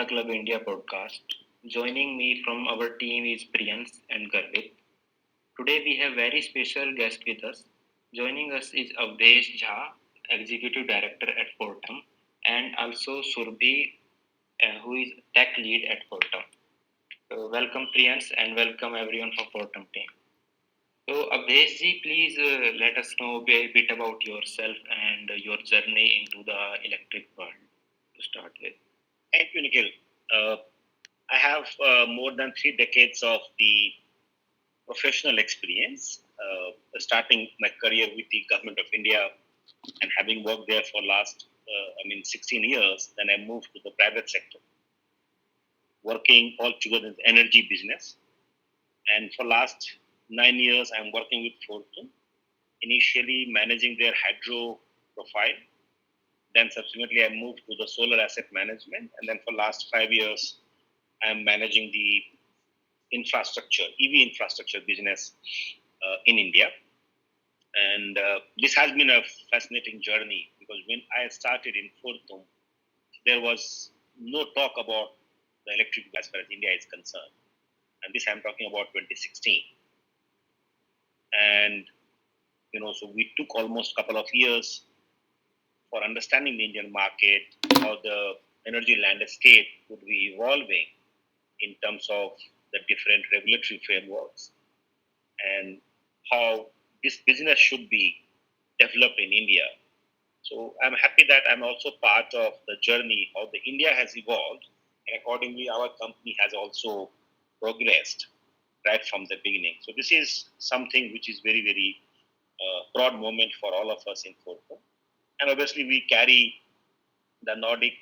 Infra Club India podcast. Joining me from our team is Priyans and Garvit. Today we have very special guest with us. Joining us is Awadhesh Jha, Executive Director at Fortum, and also Surbhi, who is Tech Lead at Fortum. Welcome Priyans and welcome everyone for Fortum team. So Awadhesh ji, please let us know a bit about yourself and your journey into the electric world to start with. Thank you, Nikhil. Uh, I have more than 3 decades of the professional experience, starting my career with the government of India and having worked there for last, 16 years. Then I moved to the private sector, working all together in the energy business. And for last 9 years, I'm working with Fortum, initially managing their hydro profile. Then subsequently, I moved to the solar asset management. And then for last 5 years, I'm managing the infrastructure, EV infrastructure business in India. And this has been a fascinating journey because when I started in Fortum, there was no talk about the electric as far as India is concerned. And this I'm talking about 2016. And, so we took almost a couple of years for understanding the Indian market, how the energy landscape would be evolving in terms of the different regulatory frameworks and how this business should be developed in India. So I'm happy that I'm also part of the journey how the India has evolved, and accordingly our company has also progressed right from the beginning. So this is something which is very very proud moment for all of us in Fortum, and obviously we carry the Nordic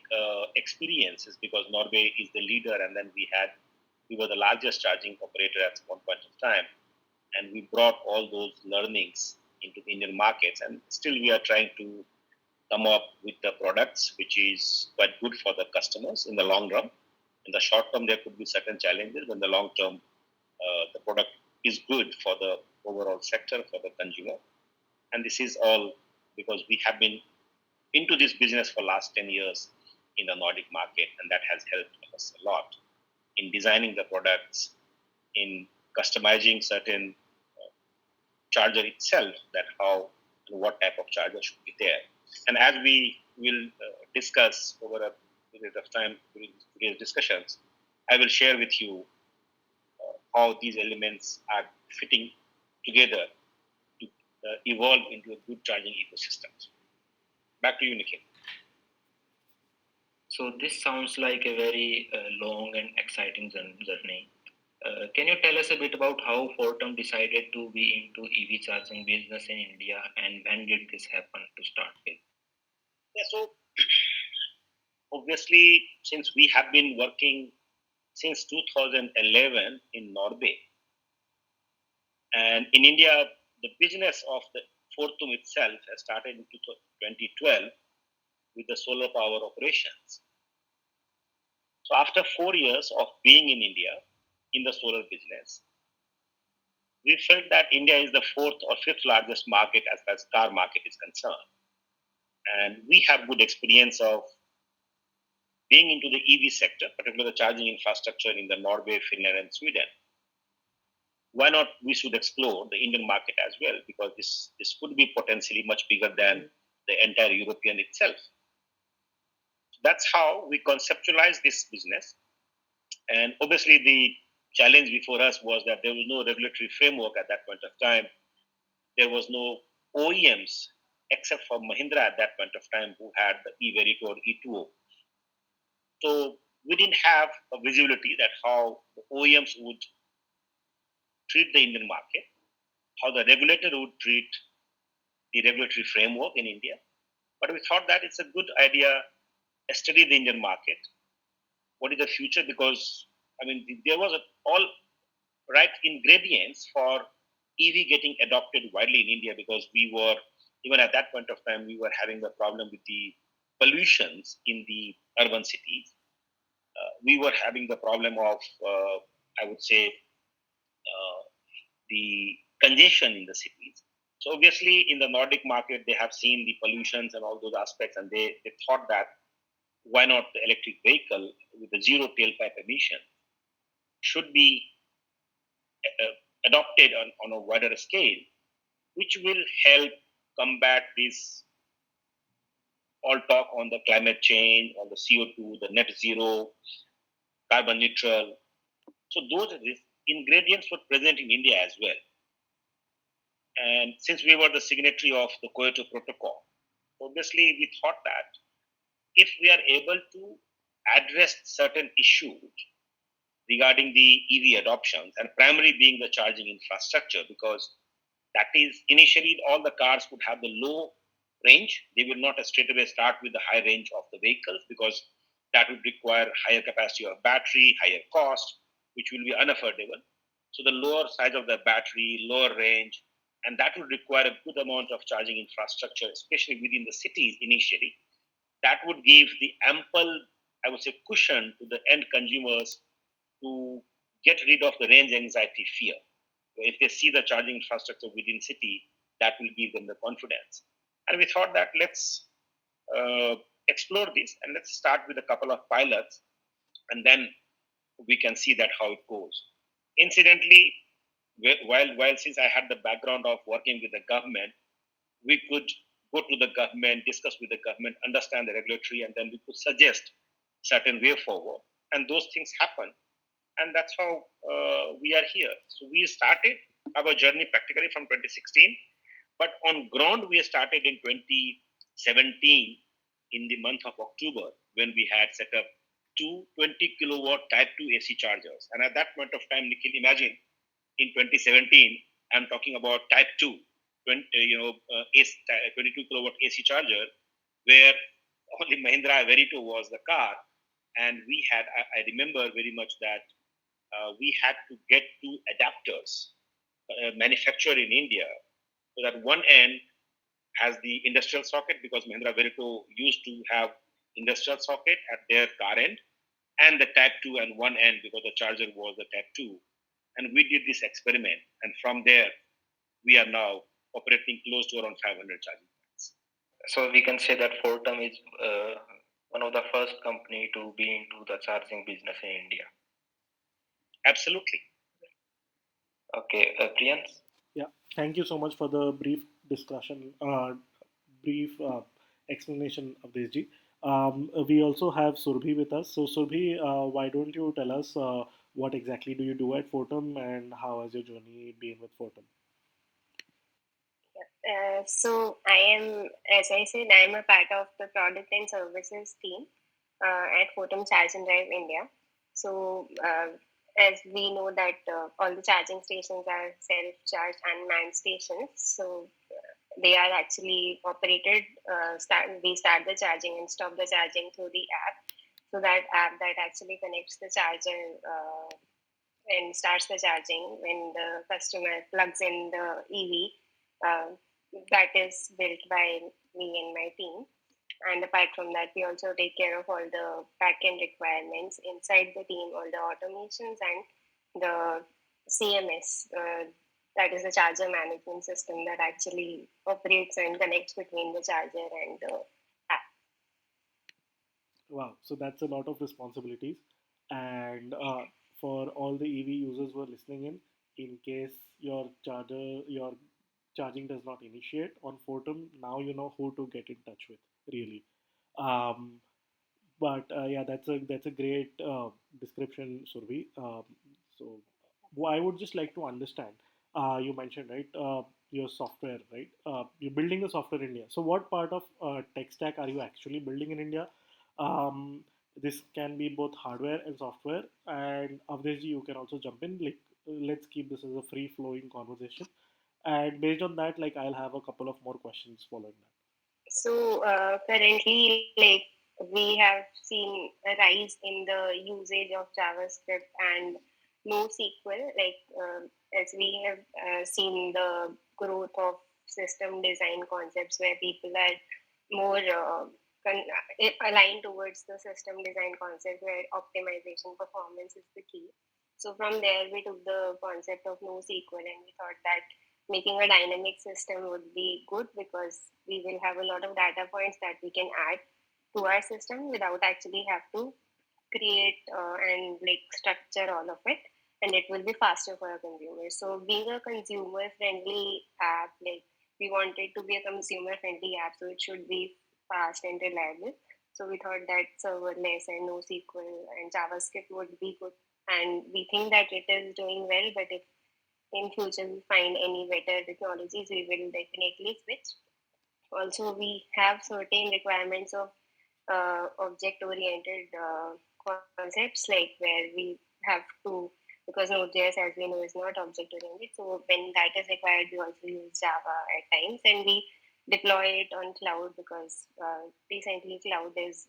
experiences because Norway is the leader, and then we were the largest charging operator at one point of time, and we brought all those learnings into the Indian markets, and still we are trying to come up with the products which is quite good for the customers in the long run. In the short term, there could be certain challenges, but in the long term, the product is good for the overall sector, for the consumer. And this is all because we have been into this business for last 10 years in the Nordic market, and that has helped us a lot in designing the products, in customizing certain charger itself, that how and what type of charger should be there. And as we will discuss over a period of time during today's discussions, I will share with you how these elements are fitting together to evolve into a good charging ecosystem. Back to you, Nikhil. So this sounds like a very long and exciting journey. Can you tell us a bit about how Fortum decided to be into EV charging business in India, and when did this happen to start with? Yeah, so obviously, since we have been working since 2011 in Norway, and in India, the business of the Fortum itself has started in 2012 with the solar power operations. So after 4 years of being in India in the solar business, we felt that India is the fourth or fifth largest market as far as car market is concerned. And we have good experience of being into the EV sector, particularly the charging infrastructure in the Norway, Finland, and Sweden. Why not we should explore the Indian market as well, because this could be potentially much bigger than the entire European itself. That's how we conceptualized this business. And obviously the challenge before us was that there was no regulatory framework at that point of time. There was no OEMs except for Mahindra at that point of time who had the e-Verito or E2O. So we didn't have a visibility that how the OEMs would treat the Indian market, how the regulator would treat the regulatory framework in India. But we thought that it's a good idea to study the Indian market. What is the future? Because there was all right ingredients for EV getting adopted widely in India, because we were, even at that point of time, we were having the problem with the pollutions in the urban cities. We were having the problem of, I would say, the congestion in the cities. So obviously, in the Nordic market, they have seen the pollutions and all those aspects, and they thought that why not the electric vehicle with a zero tailpipe emission should be adopted on a wider scale, which will help combat this all talk on the climate change, on the CO2, the net zero, carbon neutral. So those ingredients were present in India as well. And since we were the signatory of the Kyoto Protocol, obviously we thought that if we are able to address certain issues regarding the EV adoptions, and primarily being the charging infrastructure, because that is initially all the cars would have the low range. They will not straight away start with the high range of the vehicles because that would require higher capacity of battery, higher cost, which will be unaffordable. So the lower size of the battery, lower range, and that would require a good amount of charging infrastructure, especially within the cities initially. That would give the ample, I would say, cushion to the end consumers to get rid of the range anxiety fear. If they see the charging infrastructure within city, that will give them the confidence. And we thought that let's uh, explore this and let's start with a couple of pilots, and then we can see that how it goes. Incidentally, while since I had the background of working with the government, we could go to the government, discuss with the government, understand the regulatory, and then we could suggest certain way forward. And those things happen, and that's how we are here. So we started our journey practically from 2016, but on ground we started in 2017 in the month of October when we had set up two 20 kilowatt Type 2 AC chargers. And at that point of time, Nikhil, imagine in 2017, I'm talking about Type 2, 20, 22 kilowatt AC charger, where only Mahindra Verito was the car. And we had, I remember very much that we had to get two adapters manufactured in India so that one end has the industrial socket because Mahindra Verito used to have industrial socket at their car end, and the Type 2 and one end because the charger was the Type 2. And we did this experiment, and from there we are now operating close to around 500 charging points. So we can say that Fortum is one of the first company to be into the charging business in India. Absolutely. Okay, Priyans? Yeah, thank you so much for the brief discussion, brief explanation of this. Ji. We also have Surbhi with us. So, Surbhi, why don't you tell us what exactly do you do at Fortum and how has your journey been with Fortum? So I am, as I said, I am a part of the product and services team at Fortum Charge and Drive India. So as we know that all the charging stations are self-charged unmanned stations, so they are actually operated. We start the charging and stop the charging through the app. So that app that actually connects the charger and starts the charging when the customer plugs in the EV. That is built by me and my team. And apart from that, we also take care of all the backend requirements inside the team, all the automations and the CMS, that is the charger management system that actually operates and connects between the charger and the app. Wow, so that's a lot of responsibilities. And for all the EV users who are listening in case your charging does not initiate on Fortum, now you know who to get in touch with, really. Um, but yeah, that's a great description, Survi. So I would just like to understand. You mentioned right your software, right? You're building the software in India. So what part of tech stack are you actually building in India? Um, this can be both hardware and software. And Avdesh, you can also jump in. Like, let's keep this as a free flowing conversation. And based on that, like I'll have a couple of more questions following that. So currently, like we have seen a rise in the usage of JavaScript and NoSQL. Like as we have seen the growth of system design concepts where people are more aligned towards the system design concept where optimization performance is the key. So from there, we took the concept of NoSQL and we thought that making a dynamic system would be good because we will have a lot of data points that we can add to our system without actually have to create and like structure all of it, and it will be faster for our consumers. So being a consumer friendly app, like we want it to be a consumer friendly app, so it should be fast and reliable. So we thought that serverless and NoSQL and JavaScript would be good, and we think that it is doing well. But if in future we find any better technologies, we will definitely switch. Also, we have certain requirements of object oriented concepts, like where we have to, because Node.js, as we know, is not object oriented. So when that is required, we also use Java at times, and we deploy it on cloud because recently cloud is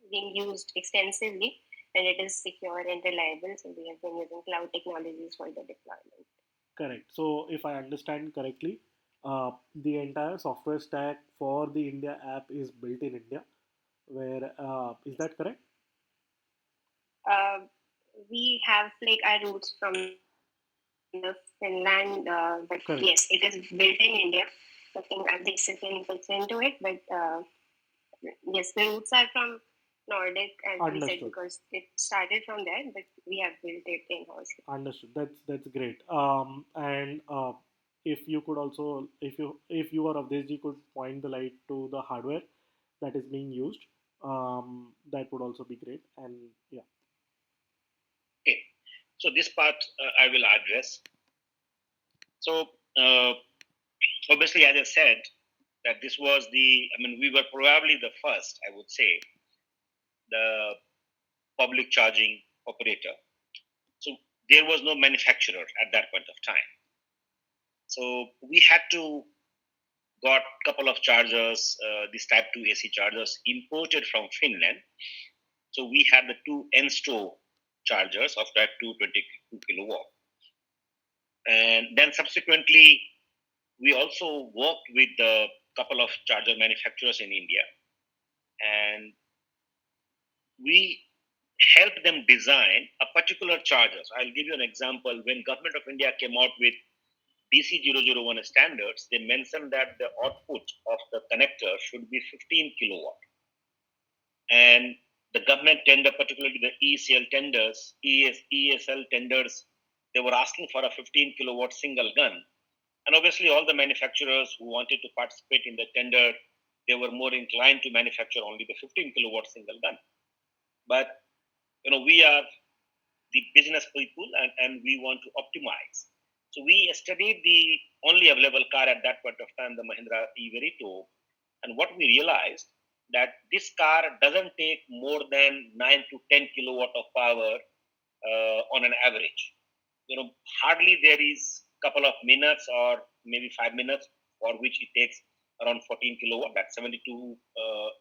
being used extensively, and it is secure and reliable. So we have been using cloud technologies for the deployment. Correct. So if I understand correctly, the entire software stack for the India app is built in India. Where is that correct? Uh, we have like our roots from the Finland, but yes, it is built Correct. in India. I think our basic inputs into it, but yes, the roots are from Nordic, as we said, Understood. because it started from there, but we have built it in house. Understood. That's great. And if you could also, if you or Avdeshji could point the light to the hardware that is being used, that would also be great. And yeah, Okay. So this part I will address. So uh, obviously, as I said, that this was we were probably the first, I would say, the public charging operator. So there was no manufacturer at that point of time. So we had to got a couple of chargers, these Type 2 AC chargers imported from Finland. So we had the two Ensto chargers of Type 2 22 kilowatt. And then subsequently, we also worked with a couple of charger manufacturers in India, and we helped them design a particular charger. So I'll give you an example. When Government of India came out with DC001 standards, they mentioned that the output of the connector should be 15 kilowatt. And the government tender, particularly the ECL tenders, ESL tenders, they were asking for a 15 kilowatt single gun. And obviously, all the manufacturers who wanted to participate in the tender, they were more inclined to manufacture only the 15 kilowatt single gun. But we are the business people, and we want to optimize. So we studied the only available car at that point of time, the Mahindra E-Verito, and what we realized that this car doesn't take more than 9 to 10 kilowatt of power on an average. Hardly there is couple of minutes or maybe 5 minutes for which it takes around 14 kilowatt, that's 72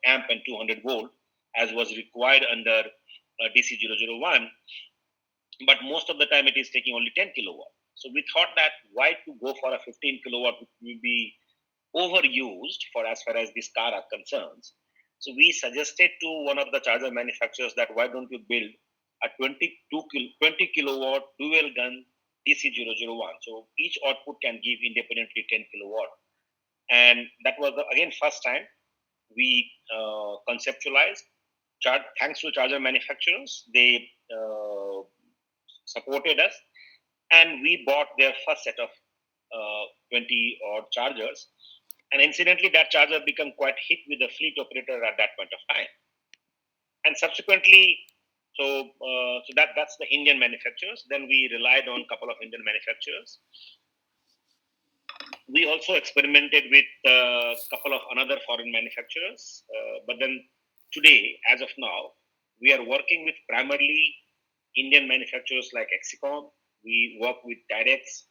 amp and 200 volt, as was required under DC001. But most of the time it is taking only 10 kilowatt. So we thought that why to go for a 15 kilowatt, which will be overused for as far as this car are concerned. So we suggested to one of the charger manufacturers that why don't you build a 20 kilowatt dual gun DC001. So each output can give independently 10 kilowatt. And that was again first time we conceptualized. Thanks to charger manufacturers, they supported us, and we bought their first set of 20 odd chargers. And incidentally, that charger became quite hit with the fleet operator at that point of time. And subsequently, that's the Indian manufacturers. Then we relied on a couple of Indian manufacturers. We also experimented with a couple of another foreign manufacturers. But then today, as of now, we are working with primarily Indian manufacturers like Exicom. We work with Directs.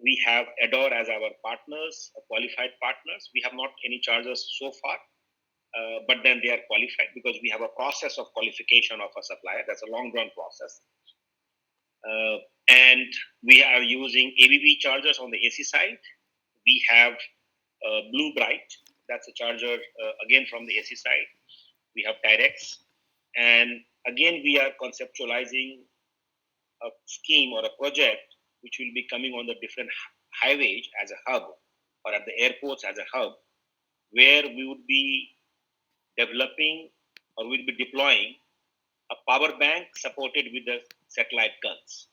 We have Adore as our partners, qualified partners. We have not any chargers so far, but then they are qualified because we have a process of qualification of a supplier. That's a long run process. And we are using ABB chargers on the AC side. We have Blue Bright, that's a charger again from the AC side. We have Tyrex, and again we are conceptualizing a scheme or a project which will be coming on the different highways as a hub or at the airports as a hub, where we would be developing or will be deploying a power bank supported with the satellite guns,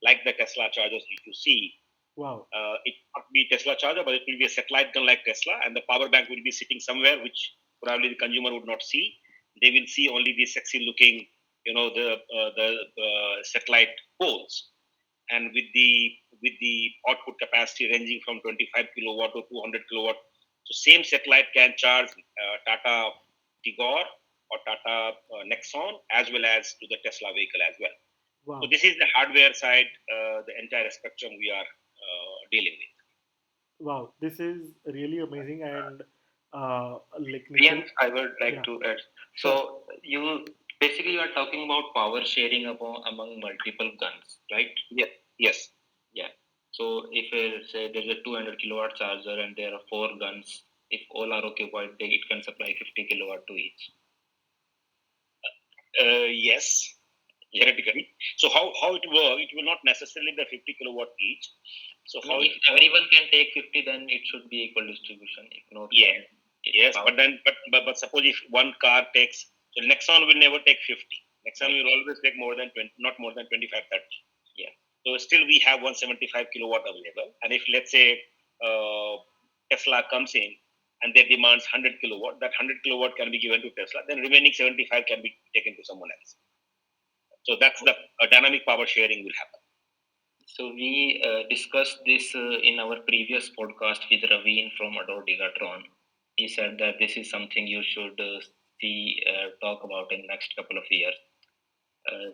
like the Tesla chargers which you see. Wow. It will not be Tesla charger, but it will be a satellite gun like Tesla, and the power bank will be sitting somewhere which probably the consumer would not see. They will see only the sexy looking, the satellite poles, and with the output capacity ranging from 25 kilowatt to 200 kilowatt. So same satellite can charge Tata Tigor or Tata Nexon as well as to the Tesla vehicle as well. So Wow. this is the hardware side, the entire spectrum we are dealing with. Wow. This is really amazing. And like Nikhil, Priyank, I would like yeah, to add. sure. So you basically you are talking about power sharing among multiple guns, right? Yes, yes. Yeah. So if say there's a 200 kilowatt charger and there are four guns, if all are occupied, it can supply 50 kilowatt to each. Yes, Yeah. theoretically. So how it works? It will not necessarily be 50 kilowatt each. So I how mean, it if everyone can take 50, then it should be equal distribution. If not, yeah, then yes, power. but then but suppose if one car takes, so Nexon will never take 50. Nexon Right. will always take more than 20, not more than 25, 30. Yeah. So still we have 175 kilowatt available. And if let's say Tesla comes in and they demands 100 kilowatt, that 100 kilowatt can be given to Tesla. Then remaining 75 can be taken to someone else. So that's the dynamic power sharing will happen. So we discussed this in our previous podcast with Raveen from Adore Digatron. He said that this is something you should see talk about in next couple of years. Uh,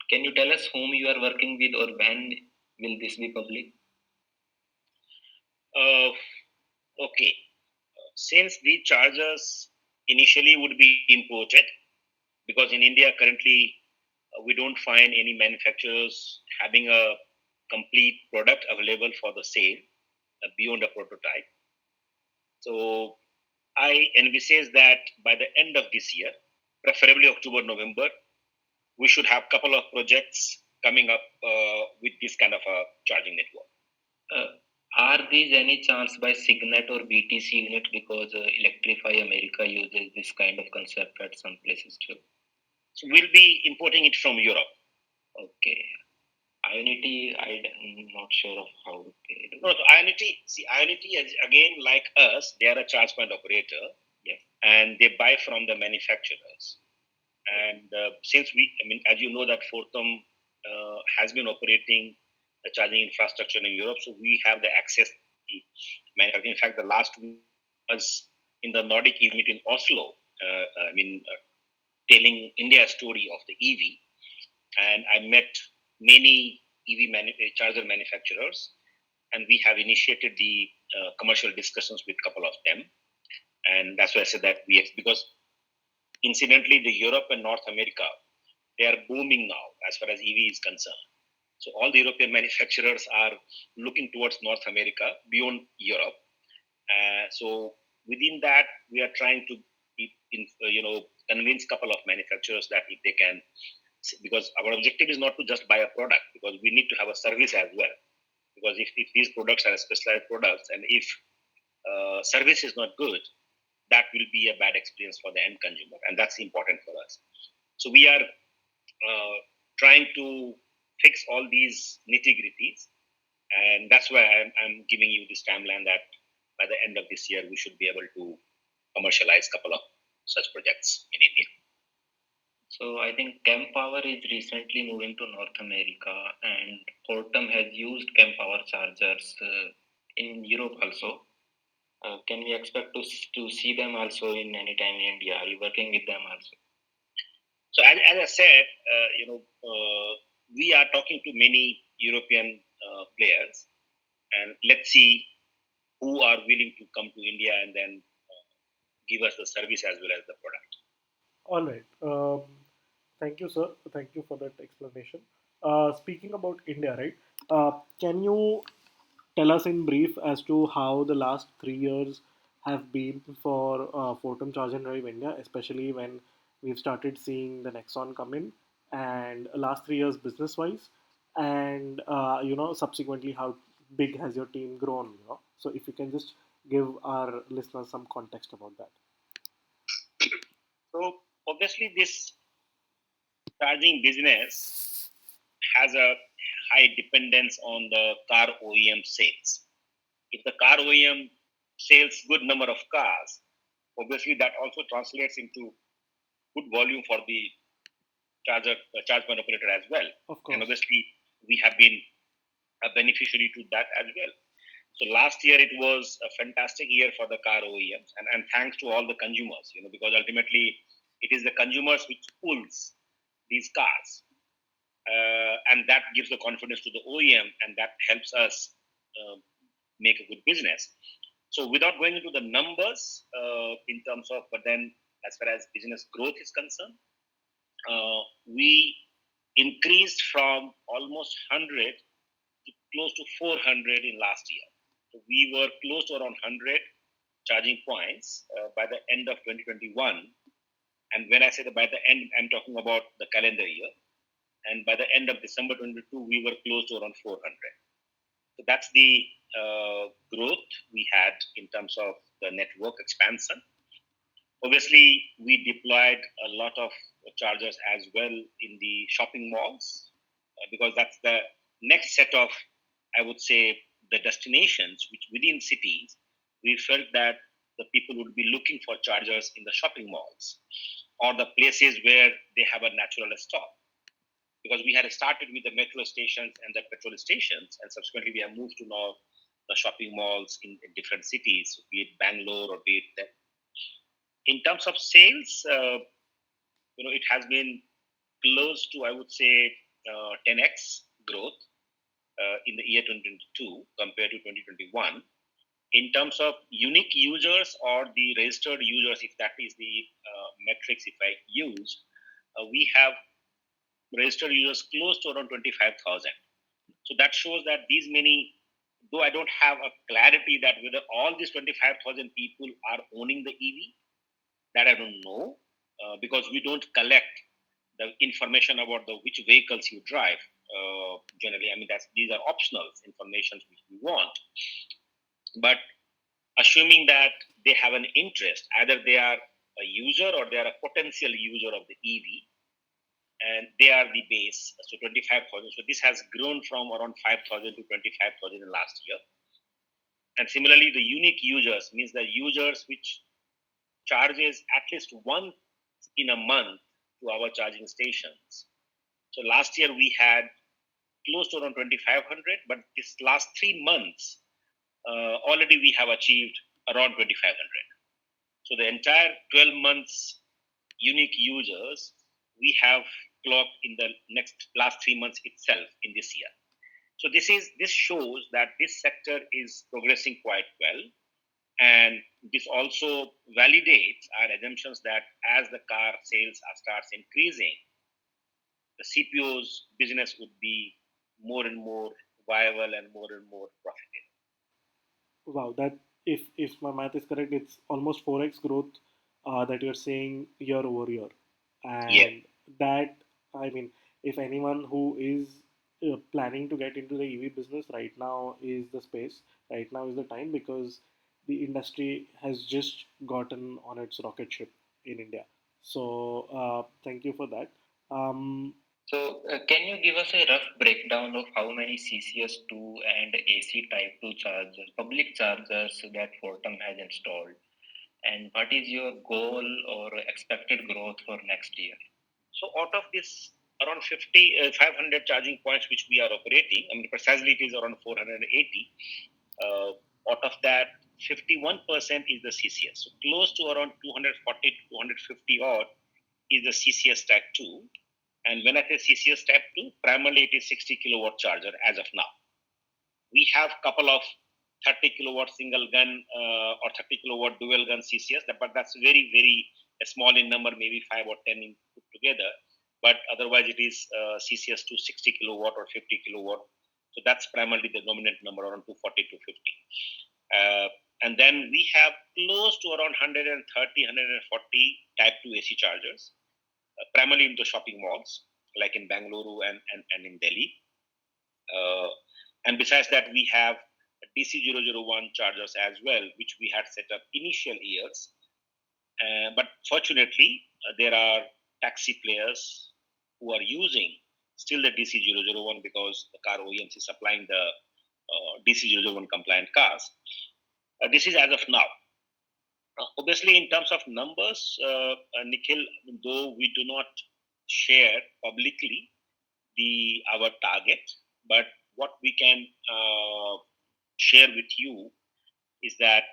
can you tell us whom you are working with or when will this be public? Uh, okay. Since the chargers initially would be imported, because in India currently we don't find any manufacturers having a complete product available for the sale beyond a prototype. So I envisage that by the end of this year, preferably October, November, we should have a couple of projects coming up with this kind of a charging network. Uh, are these any chance by Signet or BTC unit because Electrify America uses this kind of concept at some places too? So we'll be importing it from Europe. Okay. Ionity, I'm not sure of how they do. No, so Ionity is again like us. They are a charge point operator. Yes. And they buy from the manufacturers. And since as you know, that Fortum has been operating the charging infrastructure in Europe, so we have the access to the manufacturing. In fact, the last week was in the Nordic EV meet in Oslo. Telling India's story of the EV, and I met many charger manufacturers, and we have initiated the commercial discussions with a couple of them, and that's why I said that because incidentally, the Europe and North America, they are booming now as far as EV is concerned. So all the European manufacturers are looking towards North America beyond Europe. So within that, we are trying to convince a couple of manufacturers that if they can, because our objective is not to just buy a product, because we need to have a service as well. Because if these products are specialized products, and if service is not good, that will be a bad experience for the end consumer, and that's important for us. So we are trying to fix all these nitty gritties, and that's why I'm giving you this timeline that by the end of this year we should be able to commercialize a couple of such projects in India. So I think Chem Power is recently moving to North America, and Fortum has used Chem Power chargers in Europe also. Can we expect to see them also in any time in India? Are you working with them also? So as I said, we are talking to many European players, and let's see who are willing to come to India and then give us the service as well as the product. All right. Thank you, sir. Thank you for that explanation. Speaking about India, right? Can you tell us in brief as to how the last 3 years have been for Fortum Charge and Drive India, especially when we've started seeing the Nexon come in, and last 3 years business wise, and subsequently how big has your team grown? So if you can just give our listeners some context about that. So obviously, this charging business has a high dependence on the car OEM sales. If the car OEM sells good number of cars, obviously that also translates into good volume for the charge point operator as well. Of And course. obviously we have been a beneficiary to that as well. So last year it was a fantastic year for the car OEMs, and thanks to all the consumers, because ultimately it is the consumers which pulls these cars, and that gives the confidence to the OEM, and that helps us uh, make a good business. So without going into the numbers in terms of, but then as far as business growth is concerned, we increased from almost 100 to close to 400 in last year. So we were close to around 100 charging points by the end of 2021. And when I say that by the end, I'm talking about the calendar year. And by the end of December 22, we were close to around 400. So that's the growth we had in terms of the network expansion. Obviously, we deployed a lot of chargers as well in the shopping malls because that's the next set of, I would say, the destinations which within cities we felt that the people would be looking for chargers in the shopping malls or the places where they have a natural stop. Because we had started with the metro stations and the petrol stations, and subsequently we have moved to now the shopping malls in different cities, be it Bangalore or be it. In terms of sales, it has been close to, I would say, 10x growth in the year 2022 compared to 2021. In terms of unique users or the registered users, if that is the metrics, if I use, we have registered users close to around 25,000. So that shows that these many, though I don't have a clarity that whether all these 25,000 people are owning the EV, that I don't know, because we don't collect the information about the which vehicles you drive. Generally, I mean these are optional information which we want. But assuming that they have an interest, either they are a user or they are a potential user of the EV, and they are the base. So 25,000. So this has grown from around 5,000 to 25,000 in last year. And similarly, the unique users means the users which charges at least once in a month to our charging stations. So last year we had close to around 2,500, but this last 3 months already we have achieved around 2,500. So the entire 12 months unique users we have clocked in the last 3 months itself in this year. So this shows that this sector is progressing quite well, and this also validates our assumptions that as the car sales starts increasing, the CPO's business would be more and more viable and more profitable. Wow, that if my math is correct, it's almost 4x growth that you're saying year over year, Yeah. and that, I mean, if anyone who is planning to get into the EV business right now is the space, right now is the time, because the industry has just gotten on its rocket ship in India. So thank you for that. Um, So, can you give us a rough breakdown of how many CCS2 and AC Type 2 chargers, public chargers that Fortum has installed, and what is your goal or expected growth for next year? So out of this around 500 charging points which we are operating, I mean precisely it is around 480. Out of that, 51% is the CCS. So close to around 240 to 250 odd is the CCS Type 2. And when I say CCS Type 2, primarily it is 60 kilowatt charger as of now. We have a couple of 30 kilowatt single gun or 30 kilowatt dual gun CCS, but that's very, very small in number, maybe 5 or 10 put together. But otherwise, it is CCS to 60 kilowatt or 50 kilowatt. So that's primarily the dominant number, around 240 to 50. And then we have close to around 130, 140 Type 2 AC chargers, primarily in the shopping malls, like in Bangalore and in Delhi. And besides that, we have DC001 chargers as well, which we had set up initial years. But fortunately, there are taxi players who are using still the DC001 because the car OEMs is supplying the DC001 compliant cars. This is as of now. Obviously, in terms of numbers, Nikhil, though we do not share publicly the our target, but what we can share with you is that,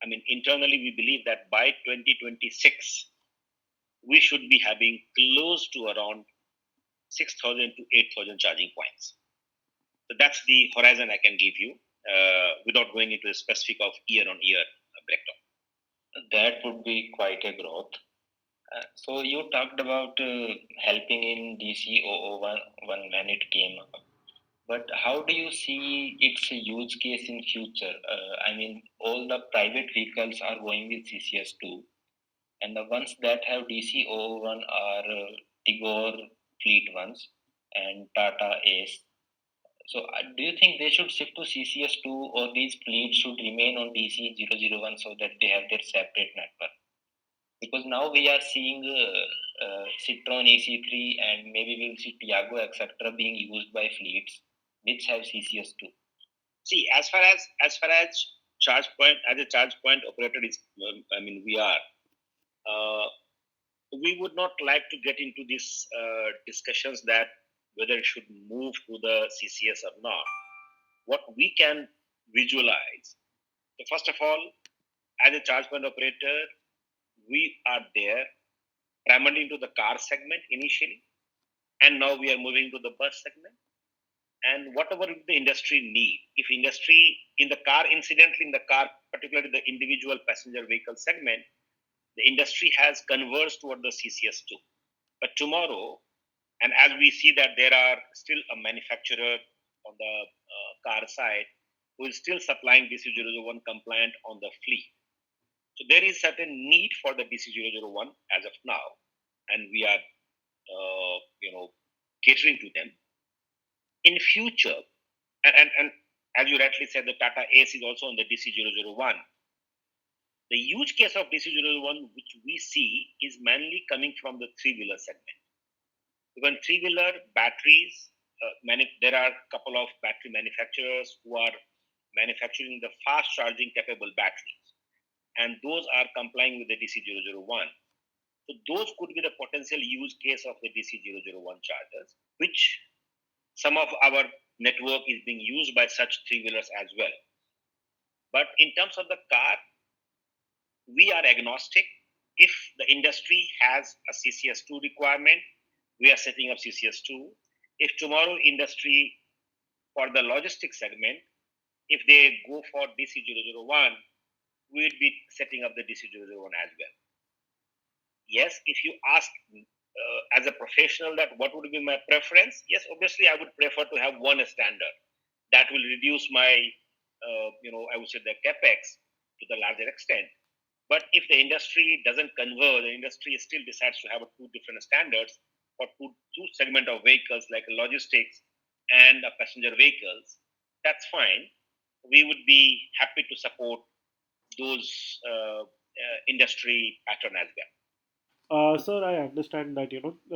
I mean, internally we believe that by 2026 we should be having close to around 6,000 to 8,000 charging points. So that's the horizon I can give you without going into a specific of year on year breakdown. That would be quite a growth. So you talked about helping in DC001 when it came up. But how do you see its use case in future? I mean, all the private vehicles are going with CCS2, and the ones that have DC001 are Tigor fleet ones and Tata Ace. So, do you think they should shift to CCS2, or these fleets should remain on DC001 so that they have their separate network? Because now we are seeing Citroen EC3 and maybe we'll see Tiago etc. being used by fleets which have CCS2. See, as far as charge point as a charge point operator is, I mean, uh, we would not like to get into these discussions that whether it should move to the CCS or not. What we can visualize, so first of all, as a charge point operator, we are there primarily into the car segment initially, and now we are moving to the bus segment. And whatever the industry need, if industry in the car, incidentally in the car, particularly the individual passenger vehicle segment, the industry has converged toward the CCS2. But tomorrow, and as we see that there are still a manufacturer on the car side who is still supplying DC001 compliant on the fleet. So there is certain need for the DC001 as of now, and we are, catering to them. In future, and as you rightly said, the Tata Ace is also on the DC001. The huge case of DC001, which we see, is mainly coming from the three-wheeler segment. Even three-wheeler batteries, there are a couple of battery manufacturers who are manufacturing the fast charging capable batteries, and those are complying with the DC001. So those could be the potential use case of the DC001 chargers, which some of our network is being used by such three-wheelers as well. But in terms of the car, we are agnostic. If the industry has a CCS2 requirement, we are setting up CCS2. If tomorrow industry for the logistics segment, if they go for DC001, we will be setting up the DC001 as well. Yes, if you ask as a professional that what would be my preference, yes, obviously I would prefer to have one standard that will reduce my, I would say the capex to the larger extent. But if the industry doesn't converge, the industry still decides to have two different standards for two segment of vehicles like logistics and passenger vehicles, that's fine. We would be happy to support those industry pattern as well. Sir, I understand that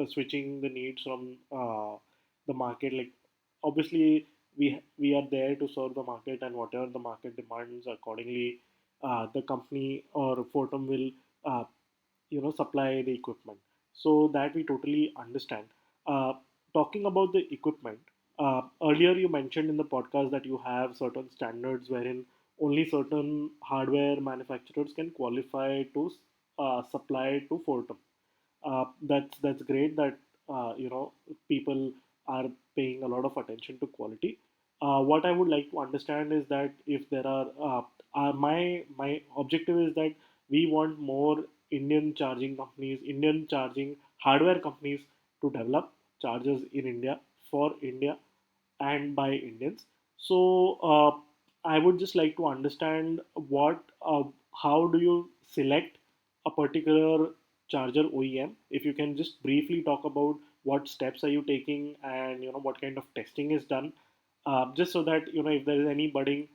switching the needs from the market, like obviously we are there to serve the market, and whatever the market demands accordingly, the company or Fortum will uh, supply the equipment. So that we totally understand. Uh, Talking about the equipment, earlier you mentioned in the podcast that you have certain standards wherein only certain hardware manufacturers can qualify to supply to Fortum. That's great that people are paying a lot of attention to quality. What I would like to understand is that if there are my objective is that we want more Indian charging companies, Indian charging hardware companies to develop chargers in India for India and by Indians. So I would just like to understand how do you select a particular charger OEM? If you can just briefly talk about what steps are you taking, and what kind of testing is done, just so that if there is any budding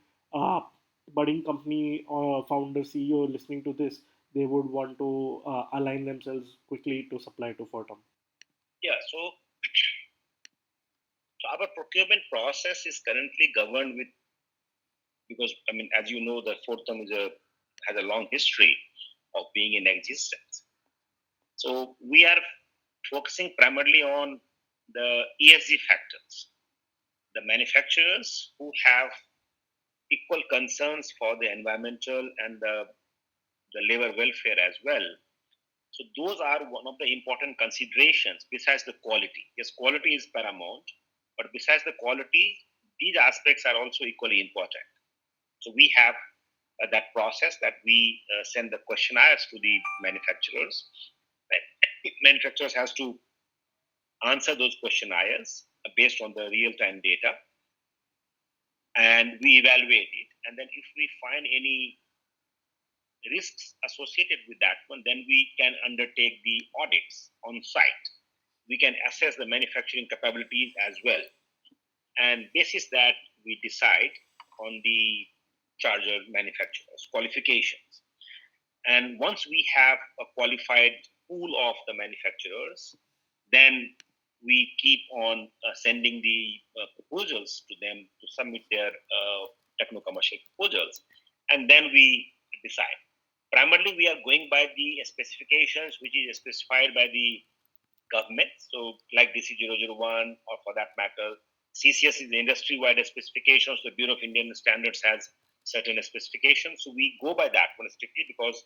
company or founder CEO listening to this, they would want to align themselves quickly to supply to Fortum? Yeah, so our procurement process is currently governed with, because I mean, as you know, the Fortum has a long history of being in existence. So we are focusing primarily on the ESG factors. The manufacturers who have equal concerns for the environmental and the labor welfare as well. So those are one of the important considerations besides the quality. Yes, quality is paramount, but besides the quality, these aspects are also equally important. So we have that process that we send the questionnaires to the manufacturers. Manufacturers has to answer those questionnaires based on the real-time data, and we evaluate it. And then if we find any risks associated with that one, then we can undertake the audits on site. We can assess the manufacturing capabilities as well. And basis that, we decide on the charger manufacturers' qualifications. And once we have a qualified pool of the manufacturers, then we keep on sending the proposals to them to submit their techno-commercial proposals, and then we decide. Primarily, we are going by the specifications which is specified by the government. So, like DC 001, or for that matter, CCS is the industry-wide specifications. The Bureau of Indian Standards has certain specifications. So we go by that one strictly because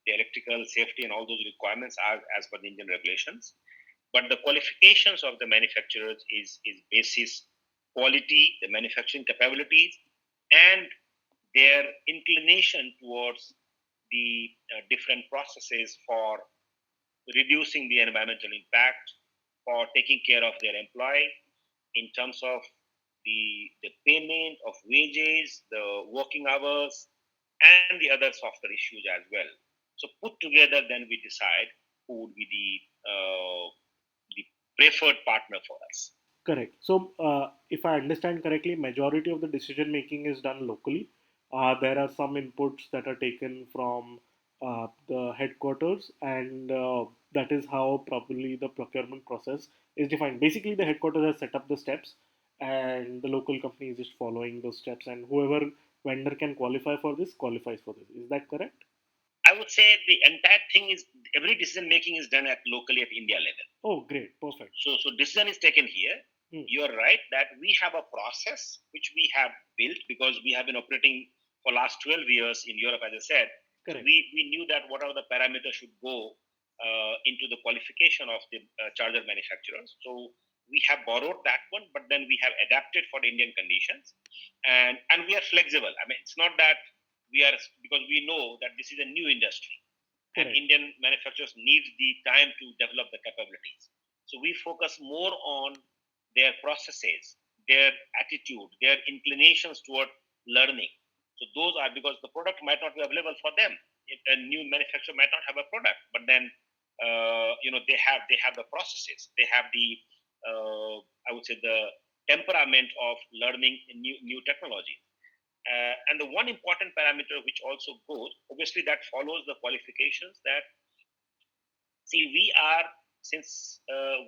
the electrical safety and all those requirements are as per the Indian regulations. But the qualifications of the manufacturers is basis quality, the manufacturing capabilities, and their inclination towards the different processes for reducing the environmental impact, for taking care of their employee in terms of the payment of wages, the working hours, and the other softer issues as well. So put together, then we decide who would be the preferred partner for us. Correct. So, if I understand correctly, majority of the decision making is done locally. There are some inputs that are taken from the headquarters, and that is how probably the procurement process is defined. Basically, the headquarters has set up the steps, and the local company is just following those steps, and whoever vendor can qualify for this qualifies for this. Is that correct? I would say the entire thing is, every decision making is done at locally at India level. Oh, great, perfect. So decision is taken here. You are right that we have a process which we have built because we have been operating for last 12 years in Europe, as I said. So Correct. we knew that what are the parameters should go into the qualification of the charger manufacturers. So we have borrowed that one, but then we have adapted for the Indian conditions, and we are flexible. I mean, it's not that we are, because we know that this is a new industry, and Correct. Indian manufacturers need the time to develop the capabilities. So we focus more on their processes, their attitude, their inclinations toward learning. So those are, because the product might not be available for them. A new manufacturer might not have a product, but then they have the processes, they have the I would say the temperament of learning new technology. And the one important parameter which also goes, obviously, that follows the qualifications, that see, we are, since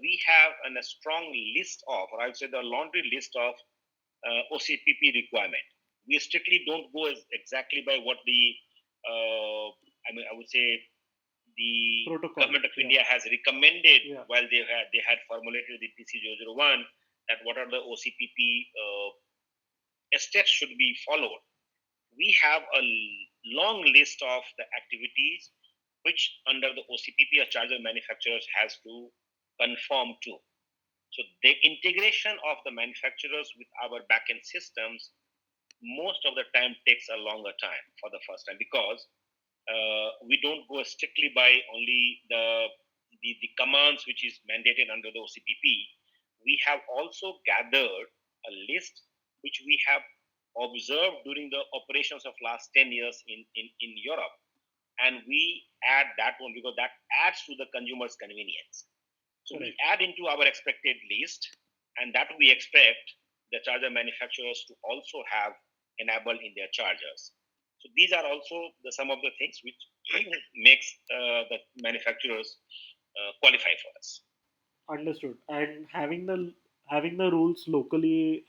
we have a strong list of, or I would say the laundry list of OCPP requirement. We strictly don't go exactly by what the I would say the Protocol. government of India has recommended, Yeah. while they had formulated the TC 001, that what are the OCPP steps should be followed. We have a long list of the activities which under the OCPP or charger manufacturers has to conform to. So the integration of the manufacturers with our backend systems most of the time takes a longer time for the first time, because we don't go strictly by only the commands which is mandated under the OCPP. We have also gathered a list which we have observed during the operations of last 10 years in Europe, and we add that one because that adds to the consumer's convenience. So Correct. we add into our expected list, and that we expect the charger manufacturers to also have enabled in their chargers. So these are also some of the things which makes the manufacturers qualify for us. Understood. And having the rules locally,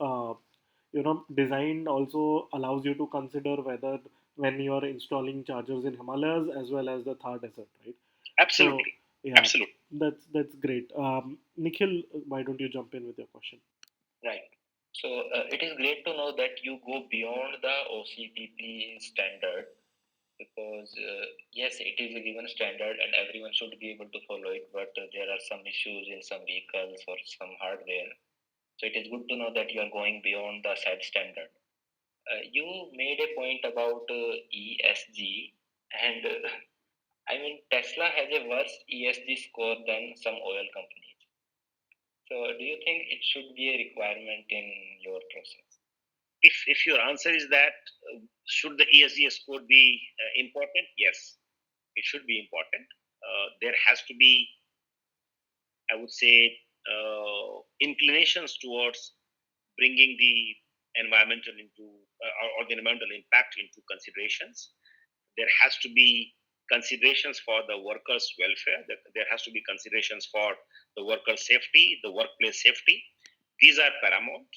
designed also allows you to consider whether when you are installing chargers in Himalayas as well as the Thar Desert, right? So Absolutely, yeah, absolutely. that's great. Nikhil, why don't you jump in with your question? Right. So it is great to know that you go beyond the OCPP standard because yes, it is a given standard and everyone should be able to follow it. But there are some issues in some vehicles or some hardware. So it is good to know that you are going beyond the set standard. You made a point about ESG, and I mean Tesla has a worse ESG score than some oil companies. So do you think it should be a requirement in your process? If your answer is that should the ESG score be important? Yes, it should be important. There has to be, I would say, inclinations towards bringing the environmental into or the environmental impact into considerations. There has to be considerations for the workers' welfare. There has to be considerations for the worker safety, the workplace safety. These are paramount.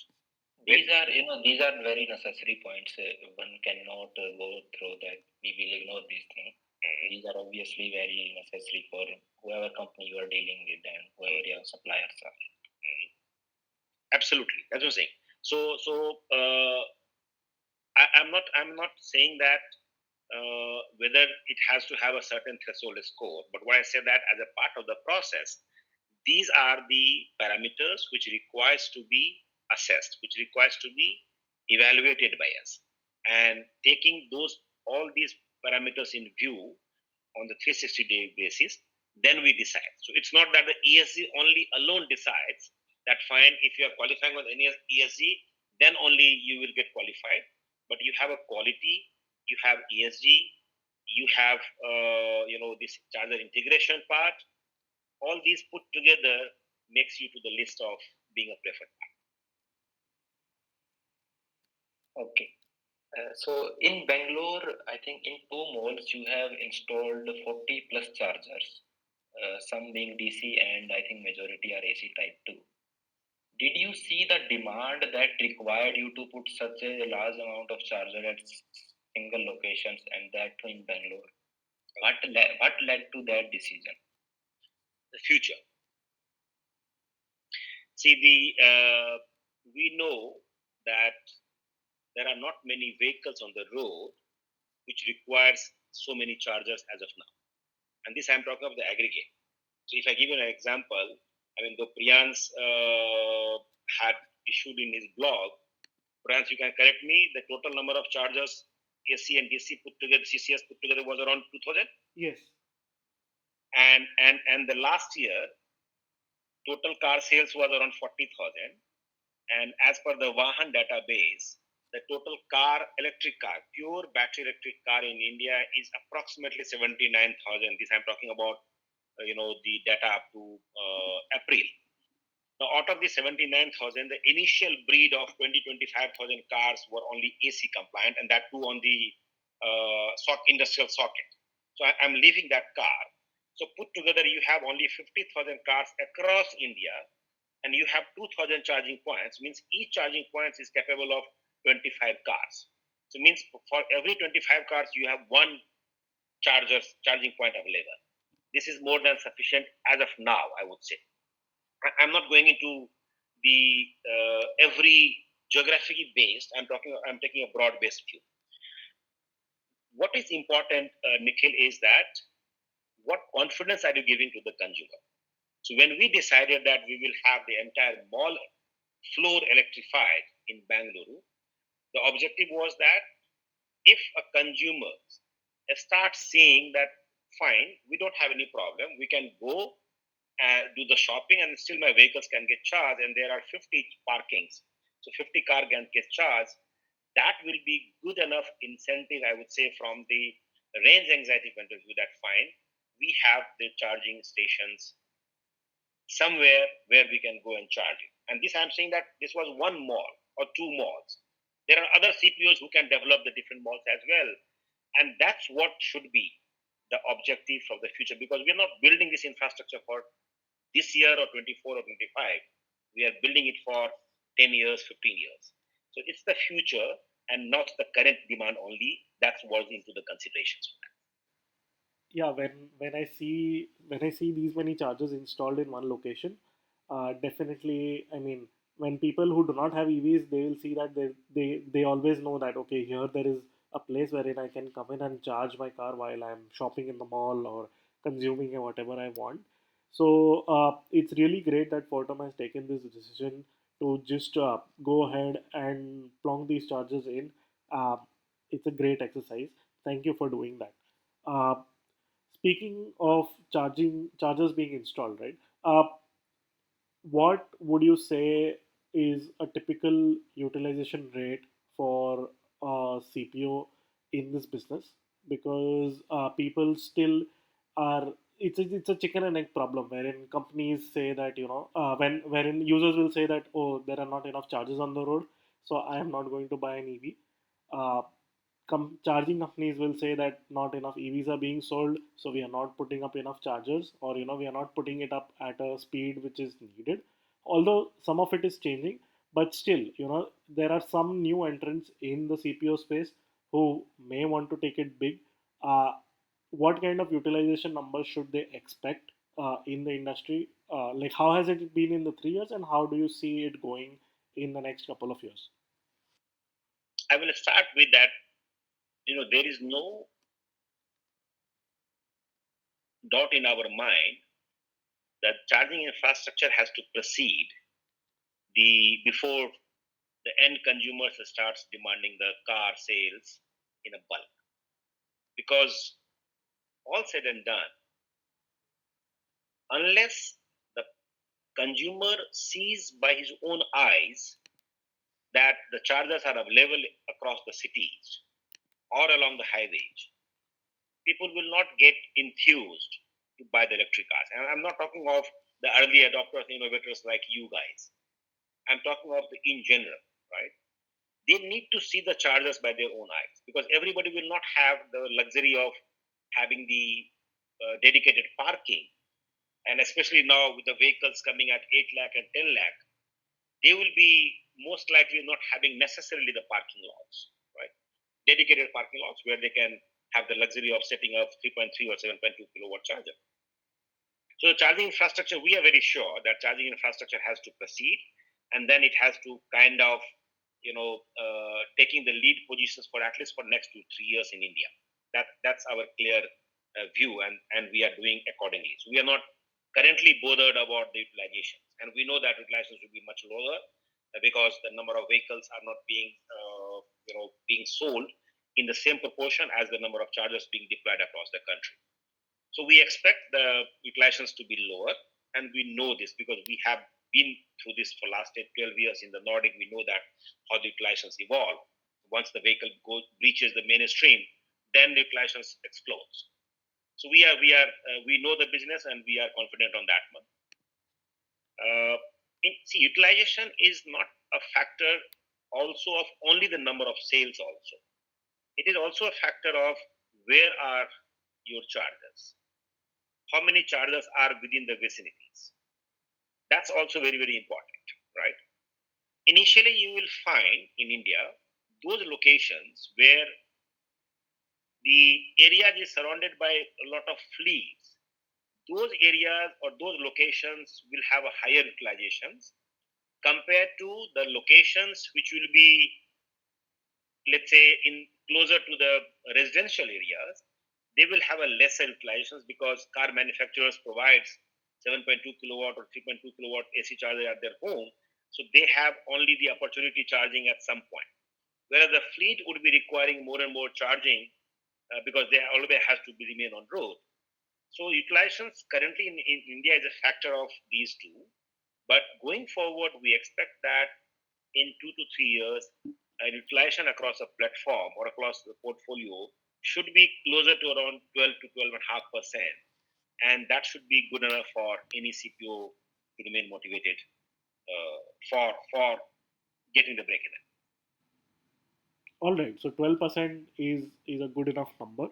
These are, these are very necessary points. One cannot go through that. We will ignore these things. These are obviously very necessary for whoever company you are dealing with and whoever your suppliers are. Absolutely, that's what I'm saying. So I'm not saying that whether it has to have a certain threshold score, but what I say that as a part of the process, these are the parameters which requires to be assessed, which requires to be evaluated by us, and taking those all these parameters in view on the 360-day basis, then we decide. So it's not that the ESG only alone decides that fine, if you are qualifying with any ESG, then only you will get qualified. But you have a quality, you have ESG, you have this charger integration part. All these put together makes you to the list of being a preferred partner. Okay. So in Bangalore, I think in two malls you have installed 40 plus chargers, some being DC and I think majority are AC type 2. Did you see the demand that required you to put such a large amount of charger at single locations and that too in Bangalore? What led to that decision? The future. See, we know that there are not many vehicles on the road which requires so many chargers as of now. And this I'm talking of the aggregate. So if I give you an example, I mean, though Priyans had issued in his blog, Priyans, you can correct me, the total number of chargers AC and DC put together, CCS put together was around 2,000. Yes. And the last year, total car sales was around 40,000. And as per the Vahan database, the total electric car, pure battery electric car in India is approximately 79,000. This I'm talking about, the data up to April. Now, out of the 79,000, the initial breed of 20,000 cars were only AC compliant, and that too on the industrial socket. So I'm leaving that car. So put together, you have only 50,000 cars across India, and you have 2,000 charging points. Means each charging point is capable of 25 cars. So means for every 25 cars, you have one charging point available. This is more than sufficient as of now, I would say. I'm not going into the every geographically based. I'm taking a broad based view. What is important, Nikhil, is that what confidence are you giving to the consumer? So when we decided that we will have the entire mall floor electrified in Bangalore, the objective was that if a consumer starts seeing that fine, we don't have any problem, we can go do the shopping and still my vehicles can get charged, and there are 50 parkings, so 50 car can get charged. That will be good enough incentive, I would say, from the range anxiety point of view, that fine, we have the charging stations somewhere where we can go and charge it. And this I'm saying that this was one mall or two malls. There are other CPOs who can develop the different malls as well. And that's what should be the objective of the future, because we're not building this infrastructure for this year or 24 or 25. We are building it for 10 years, 15 years. So it's the future and not the current demand only. That's was into the considerations. Yeah, when I see these many chargers installed in one location, definitely, I mean, when people who do not have EVs, they will see that they always know that, okay, here there is a place wherein I can come in and charge my car while I'm shopping in the mall or consuming whatever I want. So it's really great that Fortum has taken this decision to just go ahead and plonk these chargers in. Uh, it's a great exercise. Thank you for doing that. Speaking of chargers being installed, right? What would you say is a typical utilization rate for a CPO in this business? Because people still are. It's a chicken and egg problem wherein companies say that wherein users will say that, oh, there are not enough chargers on the road, so I am not going to buy an EV. Uh, Charging companies will say that not enough EVs are being sold, so we are not putting up enough chargers, or we are not putting it up at a speed which is needed. Although some of it is changing, but still, there are some new entrants in the CPO space who may want to take it big. Uh, what kind of utilization numbers should they expect in the industry? Like, how has it been in the 3 years, and how do you see it going in the next couple of years? I will start with that. There is no doubt in our mind that charging infrastructure has to proceed the before the end consumer starts demanding the car sales in a bulk. Because all said and done, unless the consumer sees by his own eyes that the chargers are available across the cities or along the highways, people will not get enthused to buy the electric cars. And I'm not talking of the early adopters, innovators like you guys. I'm talking of the in general, right? They need to see the chargers by their own eyes, because everybody will not have the luxury of having the dedicated parking. And especially now with the vehicles coming at 8 lakh and 10 lakh, they will be most likely not having necessarily the parking lots, right? Dedicated parking lots where they can have the luxury of setting up 3.3 or 7.2 kilowatt charger. So the charging infrastructure, we are very sure that charging infrastructure has to proceed, and then it has to kind of, taking the lead positions for at least for next 2 3 years in India. That's our clear view, and we are doing accordingly. So we are not currently bothered about the utilizations, and we know that utilizations will be much lower because the number of vehicles are not being sold in the same proportion as the number of chargers being deployed across the country. So we expect the utilizations to be lower, and we know this because we have been through this for last 10, 12 years in the Nordic. We know that how the utilizations evolve. Once the vehicle reaches the mainstream, then the utilizations explodes. So we know the business and we are confident on that one. See, utilization is not a factor also of only the number of sales. Also, it is also a factor of where are your chargers, how many chargers are within the vicinities. That's also very, very important, right? Initially, you will find in India those locations where the area is surrounded by a lot of fleets. Those areas or those locations will have a higher utilizations compared to the locations which will be, let's say, in closer to the residential areas. They will have a lesser utilizations because car manufacturers provides 7.2 kilowatt or 3.2 kilowatt AC charger at their home. So they have only the opportunity charging at some point. Whereas the fleet would be requiring more and more charging because they always has to be remain on road. So utilizations currently in India is a factor of these two. But going forward, we expect that in 2 to 3 years, utilization across a platform or across the portfolio should be closer to around 12 to 12.5%. And that should be good enough for any CPO to remain motivated for getting the break even. All right, so 12% is a good enough number.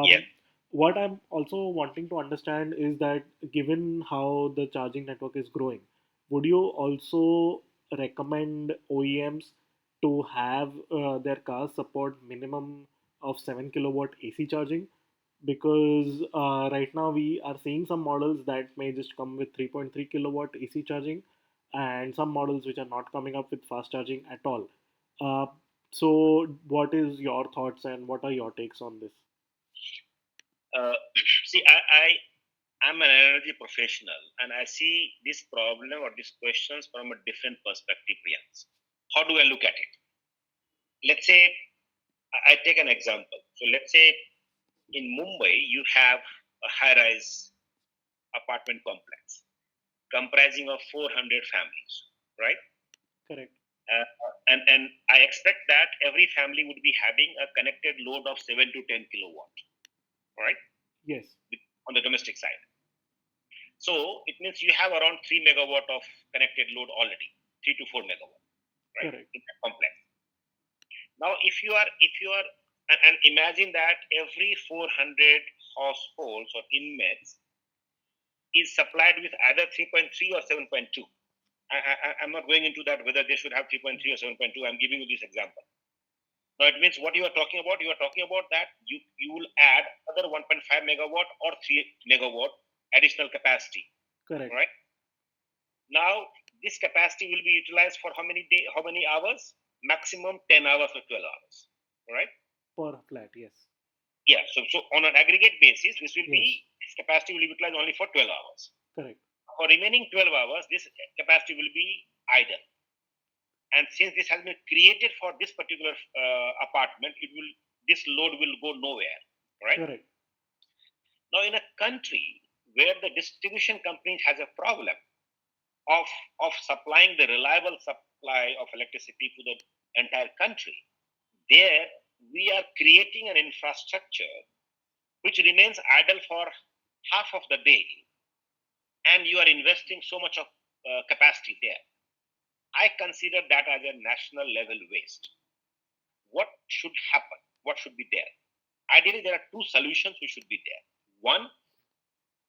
Yes. Um, what I'm also wanting to understand is that given how the charging network is growing, would you also recommend OEMs to have their cars support minimum of 7 kilowatt AC charging? Because right now we are seeing some models that may just come with 3.3 kilowatt AC charging, and some models which are not coming up with fast charging at all. Uh, so, what is your thoughts and what are your takes on this? Uh, see, I'm an energy professional and I see this problem or these questions from a different perspective, Priyans. How do I look at it? Let's say I take an example. So let's say in Mumbai, you have a high rise apartment complex comprising of 400 families, right? Correct. Uh, and I expect that every family would be having a connected load of 7 to 10 kilowatt, right? Yes. On the domestic side. So it means you have around 3 megawatt of connected load already, 3 to 4 megawatt, right? Correct. In that complex. Now, if you are, and imagine that every 400 households or inmates is supplied with either 3.3 or 7.2. I'm not going into that whether they should have 3.3 or 7.2. I'm giving you this example. Now, it means what you are talking about, that you will add other 1.5 megawatt or 3 megawatt additional capacity, Correct. right? Now, this capacity will be utilized for how many hours? Maximum 10 hours or 12 hours, right? Per flat, yes. Yeah, so on an aggregate basis, Yes. this capacity will be utilized only for 12 hours. Correct. For remaining 12 hours, this capacity will be idle. And since this has been created for this particular apartment, this load will go nowhere, right? Correct. Now, in a country where the distribution company has a problem of supplying the reliable supply of electricity to the entire country, there we are creating an infrastructure which remains idle for half of the day, and you are investing so much of capacity there. I consider that as a national level waste. What should happen? What should be there? Ideally, there are two solutions which should be there. One,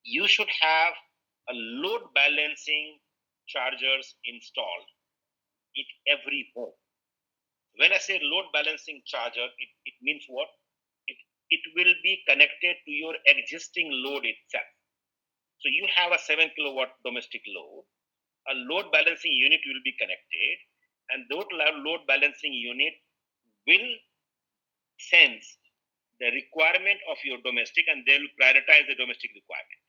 you should have a load balancing chargers installed in every home. When I say load balancing charger, it means what? It, it will be connected to your existing load itself. So you have a 7 kilowatt domestic load, a load balancing unit will be connected, and that load balancing unit will sense the requirement of your domestic and they will prioritize the domestic requirement.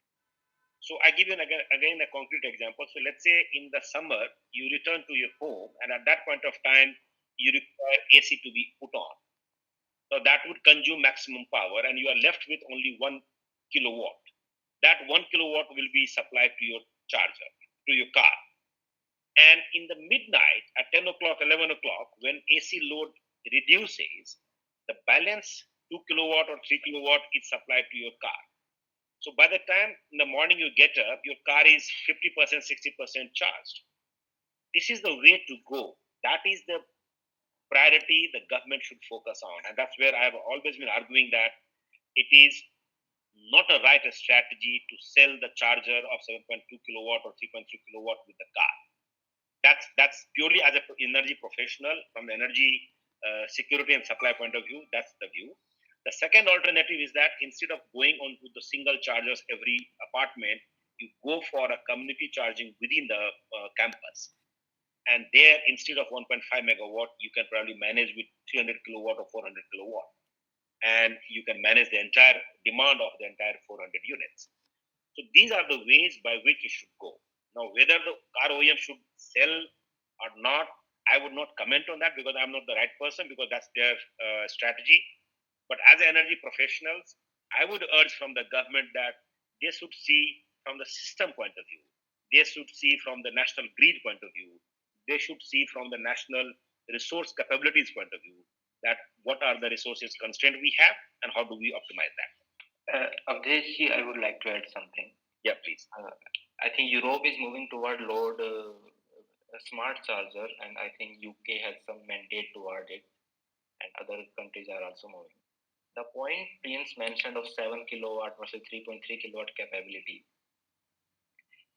So I give you again a concrete example. So let's say in the summer you return to your home and at that point of time you require AC to be put on. So that would consume maximum power and you are left with only 1 kilowatt. That 1 kilowatt will be supplied to your charger, to your car. And in the midnight at 10 o'clock, 11 o'clock, when AC load reduces, the balance 2 kilowatt or 3 kilowatt is supplied to your car. So by the time in the morning you get up, your car is 50%, 60% charged. This is the way to go. That is the priority the government should focus on. And that's where I have always been arguing that it is not a right strategy to sell the charger of 7.2 kilowatt or 3.3 kilowatt with the car. That's purely as an energy professional from the energy security and supply point of view. That's the view. The second alternative is that instead of going on to the single chargers every apartment, you go for a community charging within the campus. And there, instead of 1.5 megawatt, you can probably manage with 300 kilowatt or 400 kilowatt. And you can manage the entire demand of the entire 400 units. So these are the ways by which it should go. Now, whether the car OEM should sell or not, I would not comment on that because I'm not the right person because that's their strategy. But as energy professionals, I would urge from the government that they should see from the system point of view. They should see from the national grid point of view. They should see from the national resource capabilities point of view that what are the resources constraint we have and how do we optimize that. Avdesh, I would like to add something. Yeah, please. I think Europe is moving toward load a smart charger, and I think UK has some mandate toward it. and other countries are also moving. The point Prince mentioned of 7 kilowatt versus 3.3 kilowatt capability,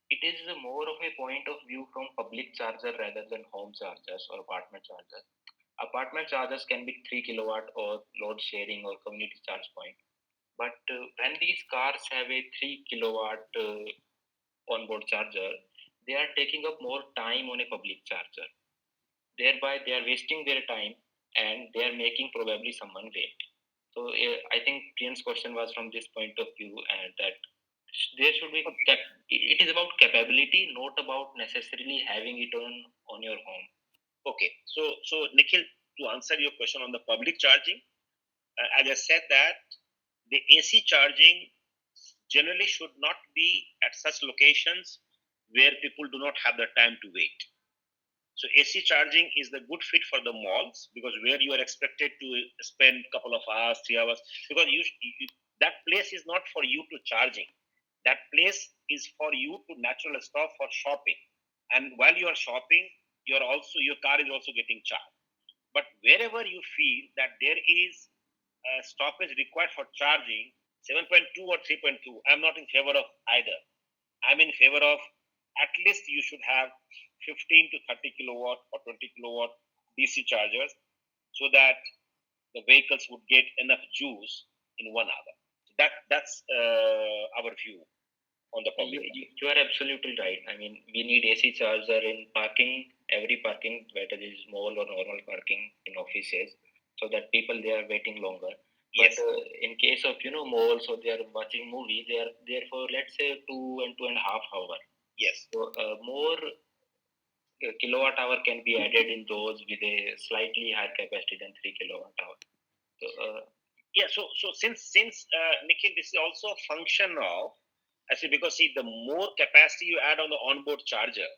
it is more of a point of view from public charger rather than home chargers or apartment chargers. Apartment chargers can be 3 kilowatt or load sharing or community charge point. But when these cars have a 3 kilowatt onboard charger, they are taking up more time on a public charger. Thereby, they are wasting their time and they are making probably someone wait. So, I think Priyan's question was from this point of view, and that there should be it is about capability, not about necessarily having it on your home. Okay, so Nikhil, to answer your question on the public charging, as I said that the AC charging generally should not be at such locations where people do not have the time to wait. So AC charging is the good fit for the malls, because where you are expected to spend a couple of hours, 3 hours, because that place is not for you to charging. That place is for you to natural stop for shopping, and while you are shopping, your car is also getting charged. But wherever you feel that there is a stoppage required for charging, 7.2 or 3.2, I'm not in favor of either. I'm in favor of at least you should have 15 to 30 kilowatt or 20 kilowatt DC chargers, so that the vehicles would get enough juice in 1 hour. That's our view on the public. You are absolutely right. I mean, we need AC charger in parking, every parking, whether it is mall or normal parking in offices, so that people they are waiting longer. Yes. But in case of malls, so they are watching movie, they are there for let's say 2 and 2.5 hour. Yes. So more kilowatt hour can be added in those with a slightly higher capacity than 3 kilowatt hour. So yeah. So since Nikhil, this is also a function of, I see, because see, the more capacity you add on the onboard charger,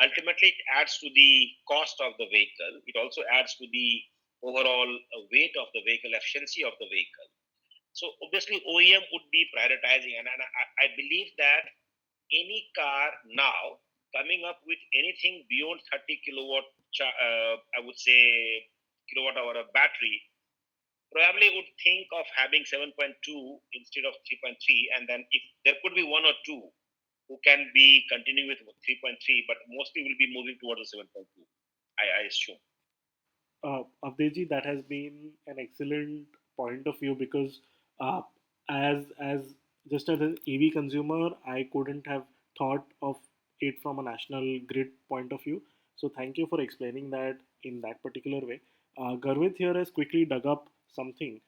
ultimately it adds to the cost of the vehicle. It also adds to the overall weight of the vehicle, efficiency of the vehicle. So obviously OEM would be prioritizing, and I believe that any car now coming up with anything beyond 30 kilowatt, I would say kilowatt hour of battery, probably would think of having 7.2 instead of 3.3, and then if there could be one or two who can be continuing with 3.3, but mostly will be moving towards the 7.2, I assume. Avdeji, that has been an excellent point of view because uh, as just as an EV consumer, I couldn't have thought of it from a national grid point of view. So thank you for explaining that in that particular way. Garvit here has quickly dug up something,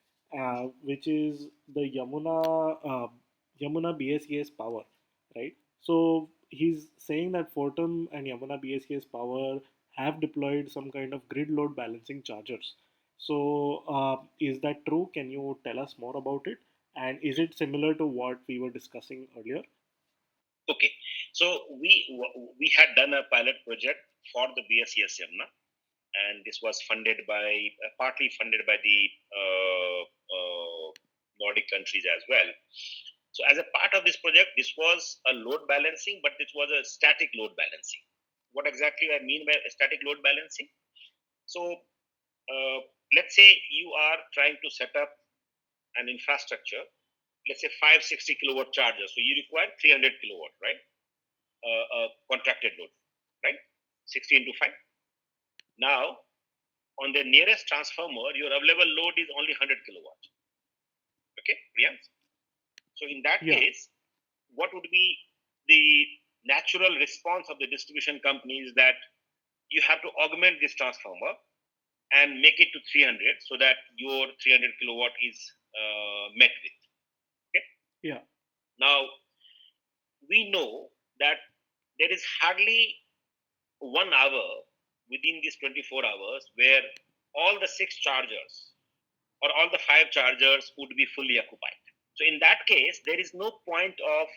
which is the Yamuna BSES power, right? So he's saying that Fortum and Yamuna BSES power have deployed some kind of grid load balancing chargers. So, is that true? Can you tell us more about it? And is it similar to what we were discussing earlier? Okay, so we had done a pilot project for the BSES Yamuna, and this was funded by partly funded by the Nordic countries as well. So as a part of this project, this was a load balancing, but this was a static load balancing. What exactly I mean by static load balancing? So let's say you are trying to set up an infrastructure, let's say 560 kilowatt charger. So you require 300 kilowatt, right? Contracted load, right? 60 into 5. Now, on the nearest transformer, your available load is only 100 kilowatt. Okay, Priyank? So in that case, what would be the natural response of the distribution company is that you have to augment this transformer and make it to 300 so that your 300 kilowatt is met with. Okay? Yeah. Now, we know that there is hardly 1 hour within these 24 hours where all the 6 chargers or all the 5 chargers would be fully occupied. So in that case, there is no point of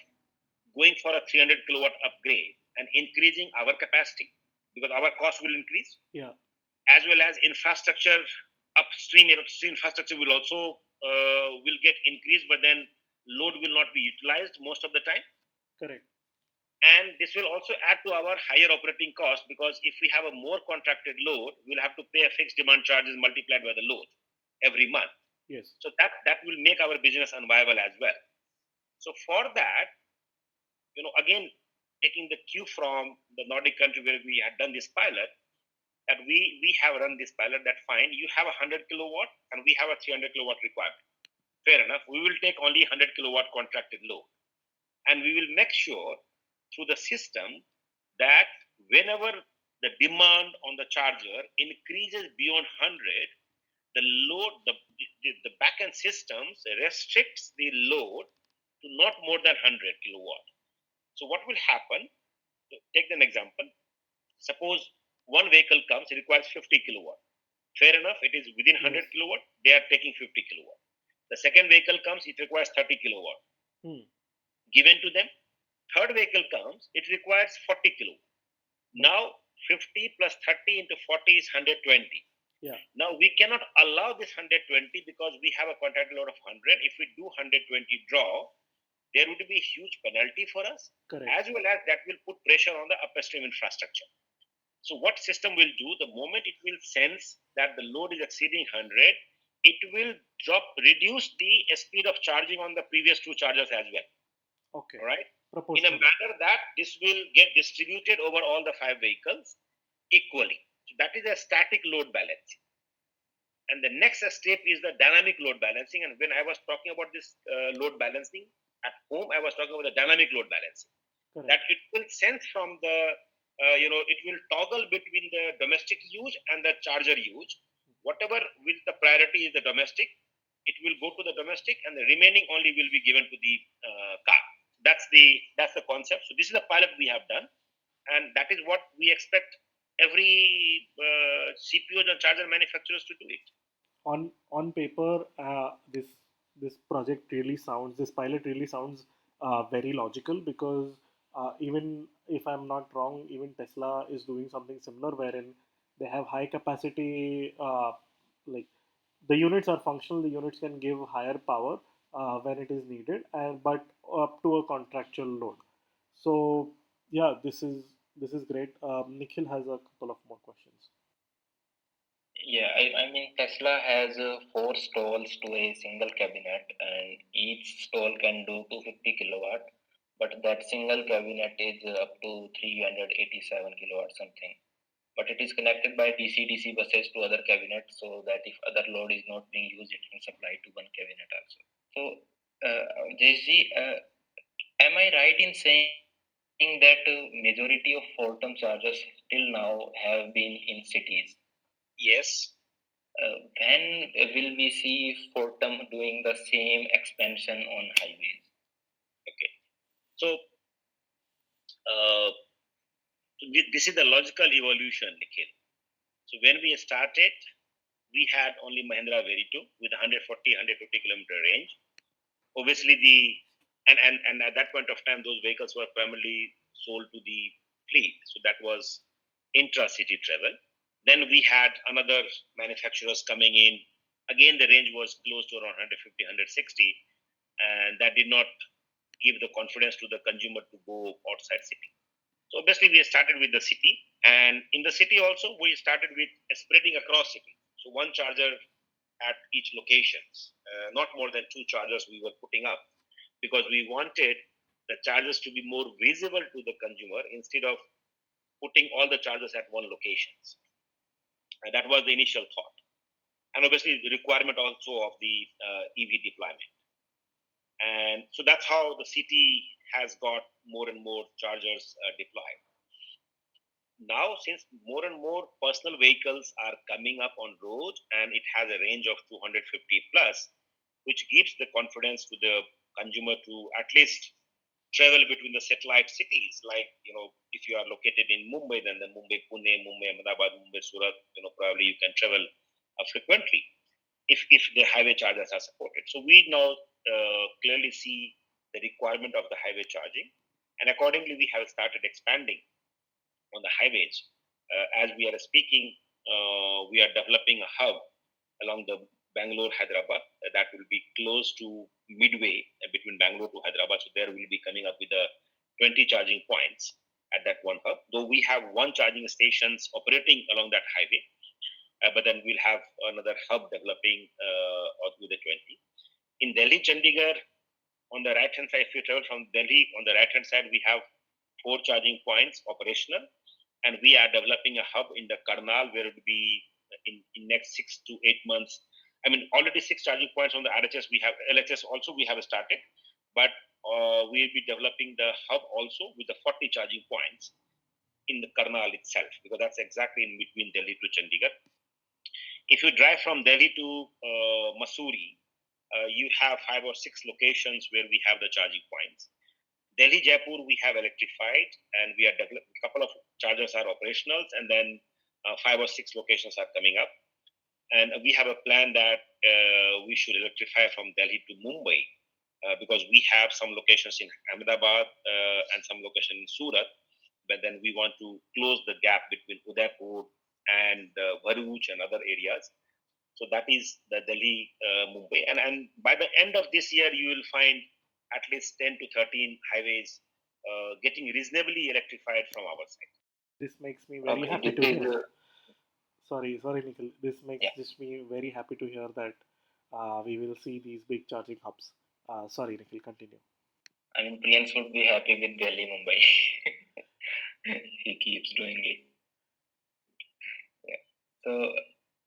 going for a 300 kilowatt upgrade and increasing our capacity, because our cost will increase. Yeah. As well as infrastructure, upstream infrastructure will also will get increased, but then load will not be utilized most of the time. Correct. And this will also add to our higher operating cost, because if we have a more contracted load, we'll have to pay a fixed demand charges multiplied by the load. every month. Yes. So that will make our business unviable as well. So for that, again, taking the cue from the Nordic country where we had done this pilot, that we have run this pilot, that fine, you have a 100 kilowatt and we have a 300 kilowatt requirement. Fair enough. We will take only 100 kilowatt contracted load, and we will make sure through the system that whenever the demand on the charger increases beyond 100, the load, the backend systems restricts the load to not more than 100 kilowatt. So what will happen? Take an example. Suppose one vehicle comes, it requires 50 kilowatt. Fair enough, it is within 100 Yes. kilowatt, they are taking 50 kilowatt. The second vehicle comes, it requires 30 kilowatt. Hmm. Given to them. Third vehicle comes, it requires 40 kilowatt. Now 50 plus 30 into 40 is 120. Yeah. Now we cannot allow this 120 because we have a contract load of 100. If we do 120 draw, there would be a huge penalty for us, Correct. as well as that will put pressure on the upstream infrastructure. So what system will do, the moment it will sense that the load is exceeding 100, it will reduce the speed of charging on the previous two chargers as well. Okay. All right. In a Proportional. manner that this will get distributed over all the five vehicles equally. So that is a static load balancing. And the next step is the dynamic load balancing. And when I was talking about this load balancing at home, I was talking about the dynamic load balancing. Correct. That it will sense from the, it will toggle between the domestic use and the charger use. Whatever with the priority is the domestic, it will go to the domestic, and the remaining only will be given to the car. That's the concept. So this is the pilot we have done, and that is what we expect every CPUs and charger manufacturers to do it. On paper, this pilot really sounds very logical, because even if I'm not wrong, even Tesla is doing something similar, wherein they have high capacity, like the units are functional, the units can give higher power when it is needed, and but up to a contractual load. So yeah, this is great. Nikhil has a couple of more questions. Yeah, I mean, Tesla has four stalls to a single cabinet, and each stall can do 250 kilowatt. But that single cabinet is up to 387 kilowatt something. But it is connected by DC-DC buses to other cabinets, so that if other load is not being used, it can supply to one cabinet also. So, Jayji, am I right in saying that majority of Fortum chargers till now have been in cities? Yes. When will we see Fortum doing the same expansion on highways? Okay. So uh, this is the logical evolution, Nikhil. So when we started, we had only Mahindra Verito with 140, 150 kilometer range. Obviously, and at that point of time, those vehicles were primarily sold to the fleet. So that was intra-city travel. Then we had another manufacturers coming in. Again, the range was close to around 150, 160, and that did not give the confidence to the consumer to go outside city. So obviously, we started with the city, and in the city also, we started with spreading across city. So one charger at each locations, not more than two chargers we were putting up, because we wanted the chargers to be more visible to the consumer instead of putting all the chargers at one locations. And that was the initial thought, and obviously the requirement also of the EV deployment. And so that's how the city has got more and more chargers deployed. Now, since more and more personal vehicles are coming up on road and it has a range of 250 plus, which gives the confidence to the consumer to at least travel between the satellite cities. Like, if you are located in Mumbai, then the Mumbai Pune, Mumbai Ahmedabad, Mumbai Surat, probably you can travel frequently if the highway chargers are supported. So we now clearly see the requirement of the highway charging, and accordingly we have started expanding on the highways. As we are speaking, we are developing a hub along the Bangalore Hyderabad that will be close to midway between Bangalore to Hyderabad. So there will be coming up with 20 charging points at that one hub. Though we have one charging stations operating along that highway, but then we'll have another hub developing with the 20. In Delhi, Chandigarh, on the right hand side, if you travel from Delhi, on the right hand side, we have 4 charging points operational, and we are developing a hub in the Karnal where it will be in next 6 to 8 months. I mean, already 6 charging points on the RHS we have, LHS also we have started, but we'll be developing the hub also with the 40 charging points in the Karnal itself, because that's exactly in between Delhi to Chandigarh. If you drive from Delhi to Mussoorie, you have 5 or 6 locations where we have the charging points. Delhi Jaipur we have electrified, and we are developing a couple of chargers are operational, and then 5 or 6 locations are coming up. And we have a plan that we should electrify from Delhi to Mumbai, because we have some locations in Ahmedabad and some location in Surat, but then we want to close the gap between Udaipur and Bharuch and other areas. So that is the Delhi Mumbai, and by the end of this year, you will find at least 10 to 13 highways getting reasonably electrified from our side. This makes me very Okay, happy this to is hear. Sorry, Nikhil. This makes Yeah. just me very happy to hear that we will see these big charging hubs. Sorry, Nikhil, continue. I mean, Priyans would be happy with Delhi, Mumbai. He keeps doing it. Yeah. So,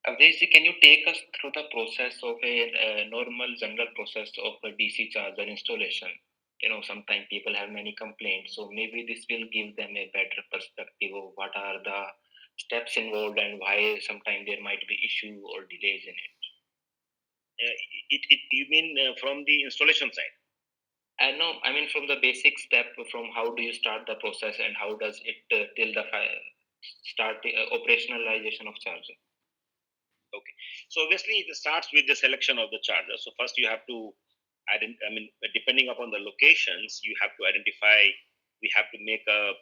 Avdesh, can you take us through the process of a normal general process of a DC charger installation? Sometimes people have many complaints, so maybe this will give them a better perspective of what are the steps involved and why sometimes there might be issue or delays in it. You mean from the installation side? No, I mean from the basic step, from how do you start the process and how does it till the start the operationalization of charger. Okay. So obviously it starts with the selection of the charger. So first you have to depending upon the locations, you have to identify. We have to make a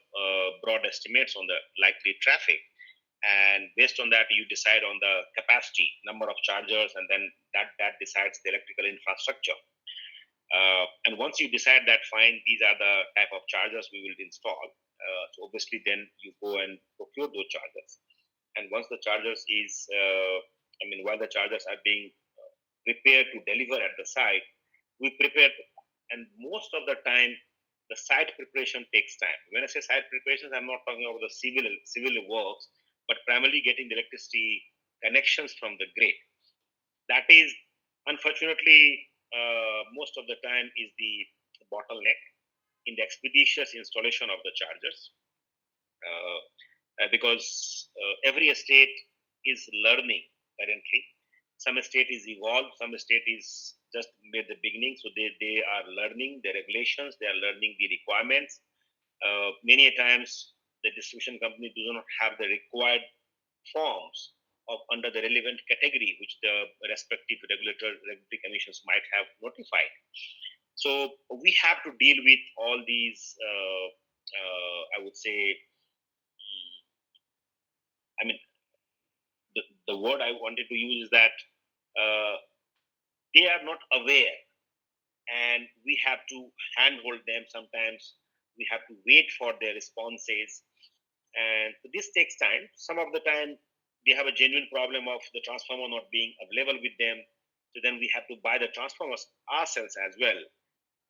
broad estimates on the likely traffic, and based on that, you decide on the capacity, number of chargers, and then that decides the electrical infrastructure. And once you decide that, fine, these are the type of chargers we will install. So obviously, then you go and procure those chargers. And once the chargers is, while the chargers are being prepared to deliver at the site, we prepare, and most of the time, the site preparation takes time. When I say site preparations, I'm not talking about the civil works, but primarily getting the electricity connections from the grid. That is, unfortunately, most of the time is the bottleneck in the expeditious installation of the chargers, because every state is learning currently. Some state is evolved, some state is just made the beginning, so they are learning the regulations, they are learning the requirements. Many times the distribution company do not have the required forms of under the relevant category which the respective regulatory commissions might have notified. So we have to deal with all these, I would say, I mean, the word I wanted to use is that uh, they are not aware, and we have to handhold them. Sometimes we have to wait for their responses, and this takes time. Some of the time, they have a genuine problem of the transformer not being available with them. So then we have to buy the transformers ourselves as well.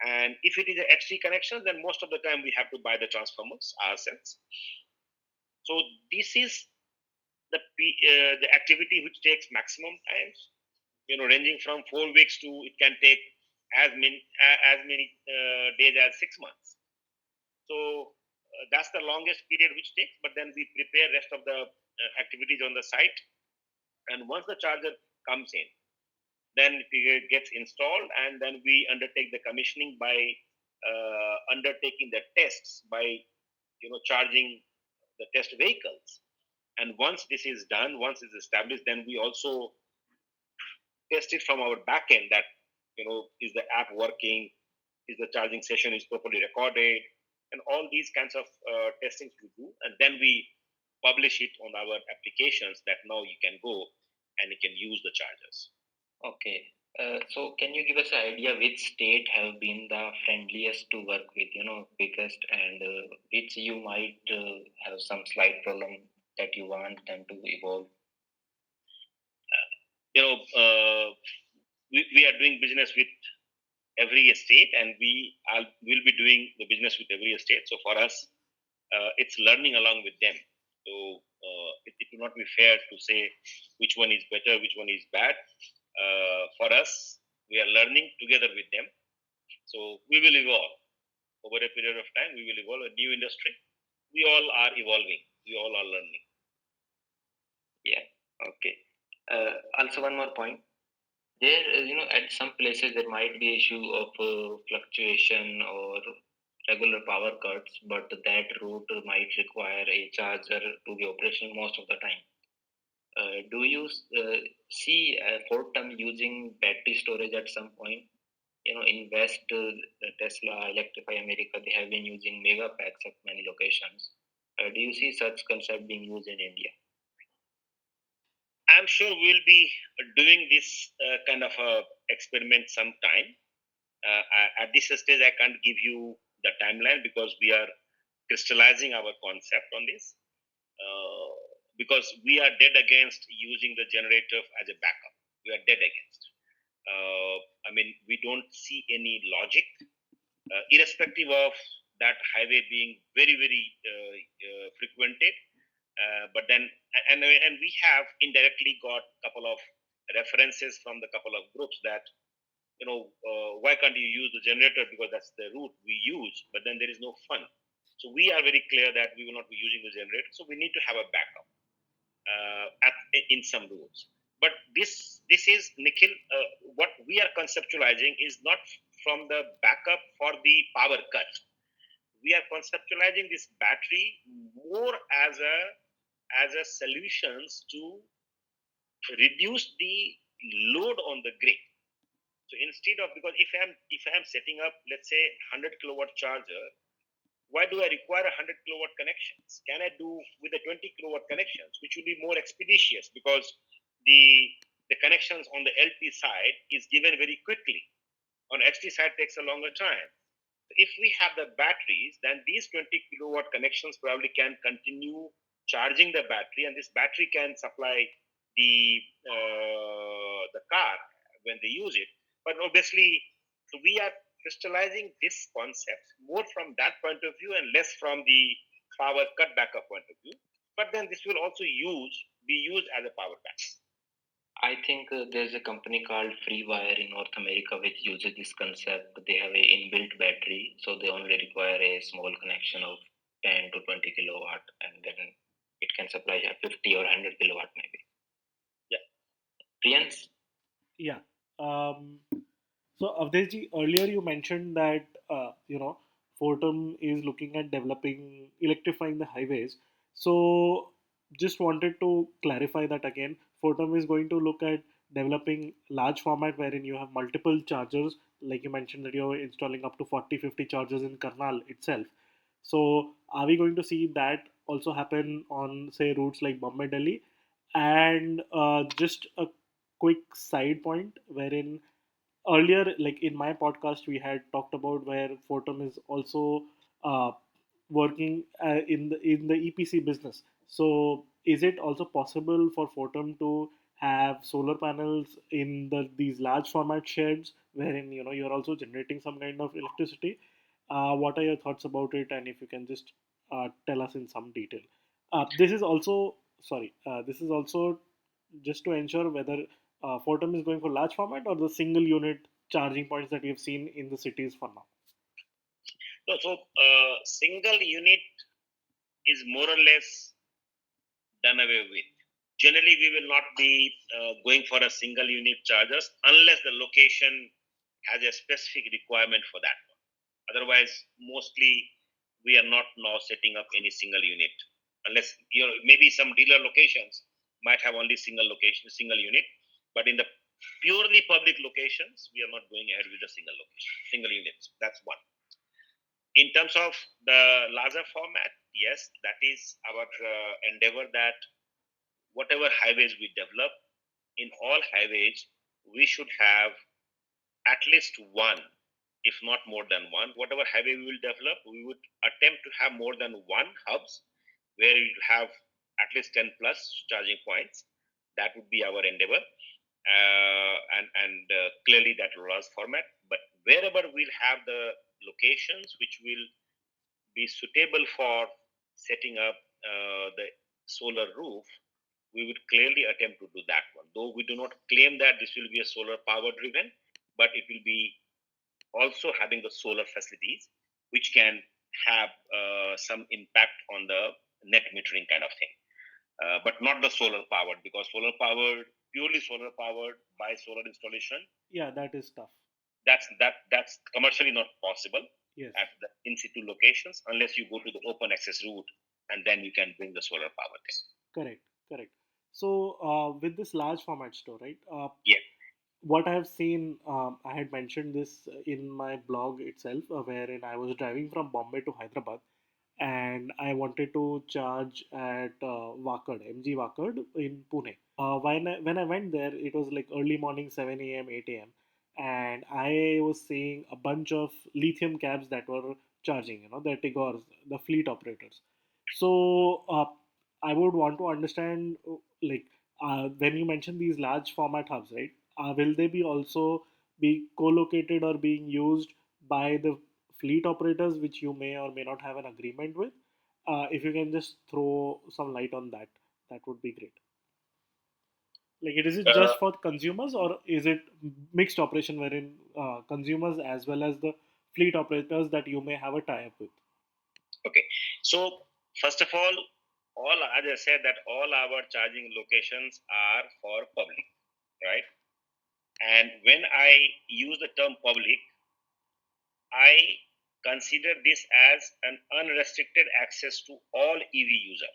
And if it is a HC connection, then most of the time we have to buy the transformers ourselves. So this is the activity which takes maximum times. Ranging from 4 weeks to it can take as many days as 6 months. So that's the longest period which takes. But then we prepare rest of the activities on the site, and once the charger comes in, then it gets installed, and then we undertake the commissioning by undertaking the tests by charging the test vehicles. And once this is done, once it's established, then we also test it from our back end that is the app working, is the charging session is properly recorded, and all these kinds of testings we do, and then we publish it on our applications that now you can go and you can use the chargers. Okay. So can you give us an idea which state have been the friendliest to work with, biggest, and which you might have some slight problem that you want them to evolve? you know, we are doing business with every state, and will be doing the business with every state. So for us, it's learning along with them. So it will not be fair to say which one is better, which one is bad. For us, we are learning together with them. So we will evolve over a period of time. We will evolve a new industry. We all are evolving. We all are learning. Yeah. Okay. Also, one more point. There, at some places there might be issue of fluctuation or regular power cuts, but that route might require a charger to be operational most of the time. Do you see Fortum using battery storage at some point? In West, Tesla, Electrify America, they have been using mega packs at many locations. Do you see such concept being used in India? I'm sure we'll be doing this kind of a experiment sometime. At this stage, I can't give you the timeline because we are crystallizing our concept on this. Uh, because we are dead against using the generator as a backup. We are dead against. I mean, we don't see any logic, irrespective of that highway being very, very frequented. But then, and we have indirectly got a couple of references from the couple of groups that why can't you use the generator because that's the route we use, but then there is no fun. So we are very clear that we will not be using the generator. So we need to have a backup in some routes. But this is Nikhil. What we are conceptualizing is not from the backup for the power cut. We are conceptualizing this battery more as a solutions to reduce the load on the grid. So instead of, because if I'm setting up, let's say, 100 kilowatt charger, why do I require 100 kilowatt connections? Can I do with the 20 kilowatt connections, which will be more expeditious because the the connections on the LP side is given very quickly. On HT side takes a longer time. If we have the batteries, then these 20 kilowatt connections probably can continue charging the battery, and this battery can supply the car when they use it. But obviously, so we are crystallizing this concept more from that point of view and less from the power cut backup point of view. But then this will also be used as a power bank. I think there's a company called FreeWire in North America which uses this concept. They have a inbuilt battery, so they only require a small connection of 10 to 20 kilowatt, and then it can supply a 50 or 100 kilowatt maybe. Yeah. Priyansh? Yeah. Um, so Avdeshji, earlier you mentioned that Fortum is looking at developing electrifying the highways. So just wanted to clarify that again. Fortum is going to look at developing large format wherein you have multiple chargers, like you mentioned that you're installing up to 40, 50 chargers in Karnal itself. So are we going to see that also happen on say routes like Bombay, Delhi? And just a quick side point wherein earlier, like in my podcast, we had talked about where Fortum is also uh, working in the EPC business. So, is it also possible for Fortum to have solar panels in these large format sheds, wherein you're also generating some kind of electricity? What are your thoughts about it, and if you can just tell us in some detail? This is also sorry. This is also just to ensure whether Fortum is going for large format or the single unit charging points that we have seen in the cities for now. No, so single unit is more or less done away with. Generally, we will not be going for a single unit chargers unless the location has a specific requirement for that one. Otherwise, mostly we are not now setting up any single unit unless maybe some dealer locations might have only single unit, but in the purely public locations, we are not going ahead with a single units. That's one. In terms of the larger format, yes, that is our endeavor that whatever highways we develop, in all highways, we should have at least one, if not more than one. Whatever highway we will develop, we would attempt to have more than one hubs where you have at least 10 plus charging points. That would be our endeavor. and clearly that RAS format. But wherever we'll have the locations which will be suitable for setting up the solar roof, we would clearly attempt to do that one. Though we do not claim that this will be a solar power driven, but it will be also having the solar facilities, which can have some impact on the net metering kind of thing, but not the solar powered, because solar powered, purely solar powered by solar installation, Yeah, that is tough. that's commercially not possible Yes. at the in situ locations unless you go to the open access route, and then you can bring the solar power there. Correct, correct. So, with this large format store, right? Yeah. What I have seen, I had mentioned this in my blog itself, wherein I was driving from Bombay to Hyderabad, and I wanted to charge at Wakad, MG Wakad in Pune. When I went there, it was like early morning, 7 a.m., 8 a.m., and I was seeing a bunch of lithium cabs that were charging, the Tigors, the fleet operators. So, I would want to understand, like, when you mention these large format hubs, right? Will they be also be co-located or being used by the fleet operators, which you may or may not have an agreement with? If you can just throw some light on that, that would be great. Like, is it Uh, just for consumers, or is it mixed operation wherein consumers as well as the fleet operators that you may have a tie-up with? okay. So first of all, as I said, that all our charging locations are for public, right? And when I use the term public, I consider this as an unrestricted access to all EV user.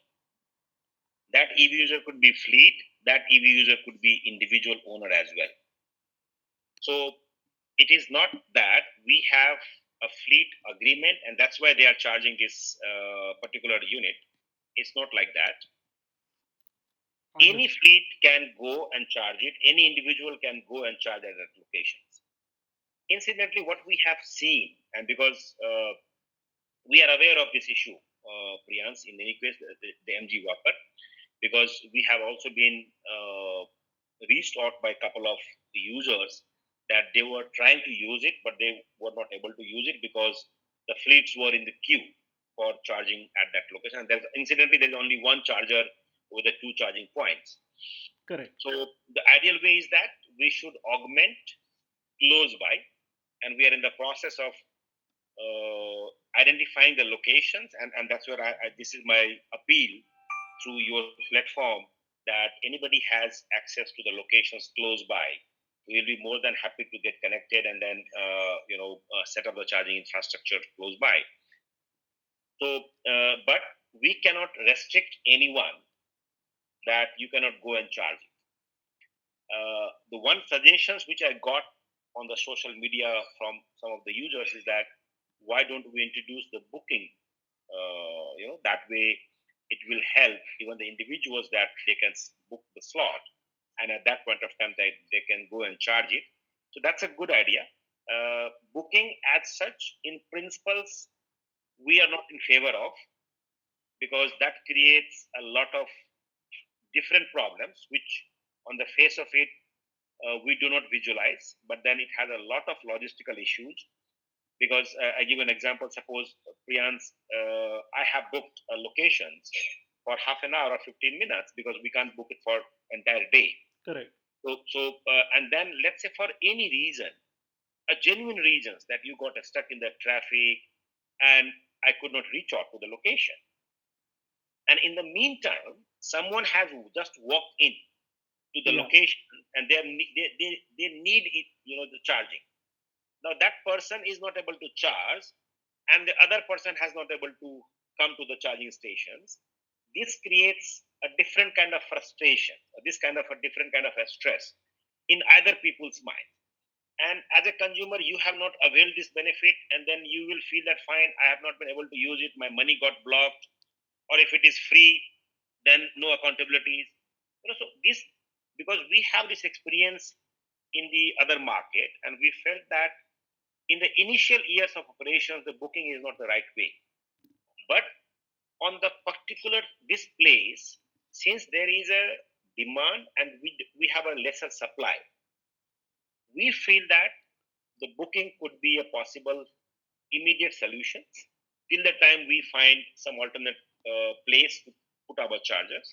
That EV user could be fleet, that EV user could be individual owner as well. So it is not that we have a fleet agreement and that's why they are charging this particular unit. It's not like that. Any Understood. fleet can go and charge it, any individual can go and charge at that locations. Incidentally, what we have seen, and because we are aware of this issue, Priyans, in any case, the MG Whopper, because we have also been reached out by a couple of users that they were trying to use it, but they were not able to use it because the fleets were in the queue for charging at that location. And incidentally, there's only one charger with the two charging points. Correct. So the ideal way is that we should augment close by, and we are in the process of identifying the locations, and that's where this is my appeal through your platform, that anybody has access to the locations close by, we'll be more than happy to get connected and then set up the charging infrastructure close by. So but we cannot restrict anyone that you cannot go and charge it. The one suggestions which I got on the social media from some of the users is that why don't we introduce the booking? That way it will help even the individuals that they can book the slot, and at that point of time they can go and charge it. So that's a good idea. Booking as such, in principles, we are not in favor of, because that creates a lot of different problems which on the face of it we do not visualize, but then it has a lot of logistical issues. Because I give an example. Suppose, Priyans, I have booked locations for half an hour or 15 minutes because we can't book it for entire day. Correct. So and then let's say for any reason, a genuine reasons that you got stuck in the traffic and I could not reach out to the location. And in the meantime, someone has just walked in to the Yeah. location and they need it, the charging. Now that person is not able to charge, and the other person has not able to come to the charging stations. This creates a different kind of frustration, this kind of a different kind of a stress in either people's mind. And as a consumer, you have not availed this benefit, and then you will feel that fine, I have not been able to use it, my money got blocked, or if it is free, then no accountabilities. So this, because we have this experience in the other market, and we felt that in the initial years of operations, the booking is not the right way. But on the particular this place, since there is a demand and we have a lesser supply, we feel that the booking could be a possible immediate solution till the time we find some alternate place to put our chargers.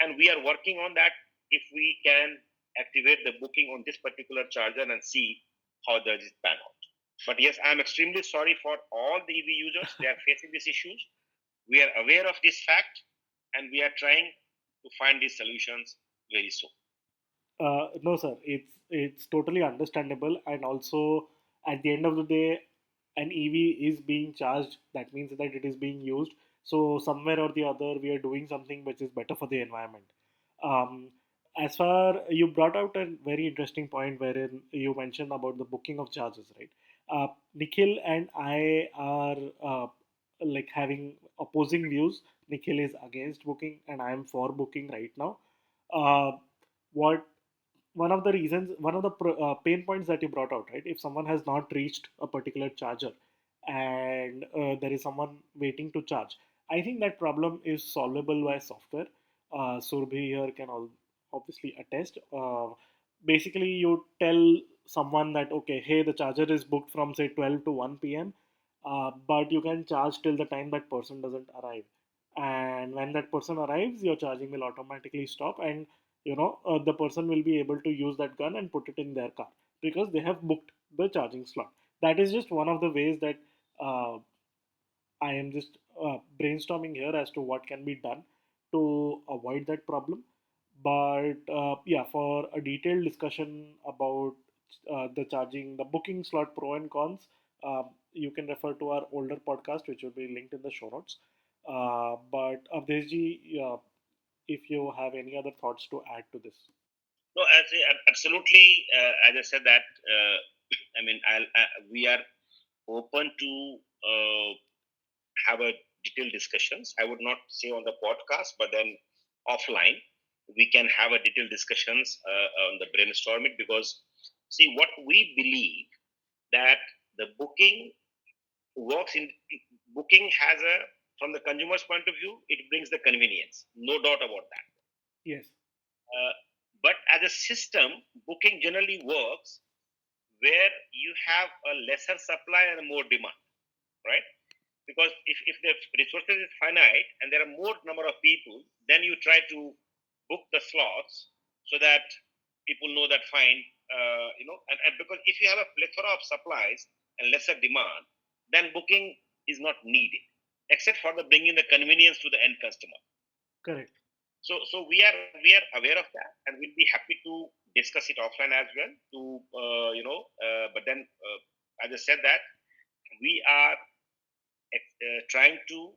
And we are working on that if we can activate the booking on this particular charger and see how does it pan out. But yes, I'm extremely sorry for all the EV users. They are facing these issues. We are aware of this fact and we are trying to find these solutions very soon. No, sir. It's totally understandable, and also at the end of the day, an EV is being charged. That means that it is being used. So somewhere or the other, we are doing something which is better for the environment. Um, as far you brought out a very interesting point wherein you mentioned about the booking of charges, right? Nikhil and I are like having opposing views. Nikhil is against booking, and I am for booking right now. Uh, what one of the reasons, one of the pain points that you brought out, right? If someone has not reached a particular charger and there is someone waiting to charge, I think that problem is solvable by software. Surbhi here can obviously attest. Basically, you tell someone that, okay, hey, the charger is booked from say 12 to 1 p.m., but you can charge till the time that person doesn't arrive. And when that person arrives, your charging will automatically stop, and the person will be able to use that gun and put it in their car because they have booked the charging slot. That is just one of the ways that uh, I am just brainstorming here as to what can be done to avoid that problem. But yeah, for a detailed discussion about the charging, the booking slot pro and cons, you can refer to our older podcast, which will be linked in the show notes. But Avdeshji, if you have any other thoughts to add to this. No, absolutely. As I said that, I mean, we are open to have a detailed discussions. I would not say on the podcast, but then offline we can have a detailed discussions on the brainstorming, because see what we believe that the works in booking has a, from the consumer's point of view, it brings the convenience, no doubt about that. Yes, uh, but as a system, booking generally works where you have a lesser supply and more demand, right? Because if the resources is finite and there are more number of people, then you try to book the slots so that people know that fine, and because if you have a plethora of supplies and lesser demand, then booking is not needed, except for the bringing the convenience to the end customer. correct. So we are aware of that, and we'll be happy to discuss it offline as well. To but then as I said that we are trying to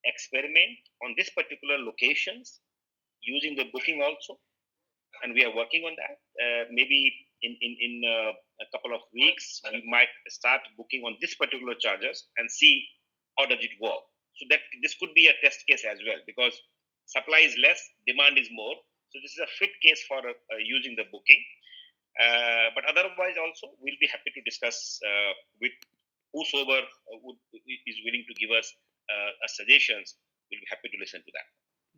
experiment on this particular locations using the booking also, and we are working on that. Maybe in a couple of weeks we might start booking on this particular chargers and see how does it work. So that this could be a test case as well, because supply is less, demand is more. So this is a fit case for using the booking. But otherwise also we'll be happy to discuss with whosoever is willing to give us suggestions. We'll be happy to listen to that.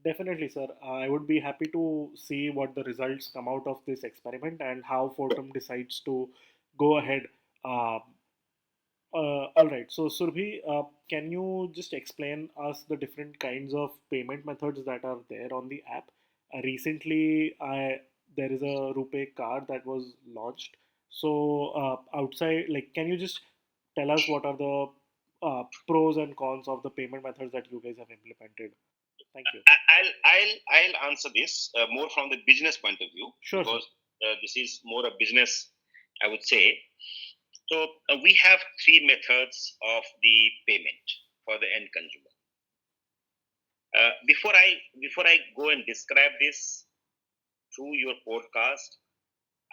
Definitely, sir. I would be happy to see what the results come out of this experiment and how Fortum decides to go ahead. Uh, all right. So, Surbhi, can you just explain us the different kinds of payment methods that are there on the app? Recently, there is a RuPay card that was launched. So, outside, like, can you just tell us what are the pros and cons of the payment methods that you guys have implemented? Thank you. I'll answer this more from the business point of view, Sure, sir. because this is more a business, I would say. So we have three methods of the payment for the end consumer. Before I go and describe this through your podcast,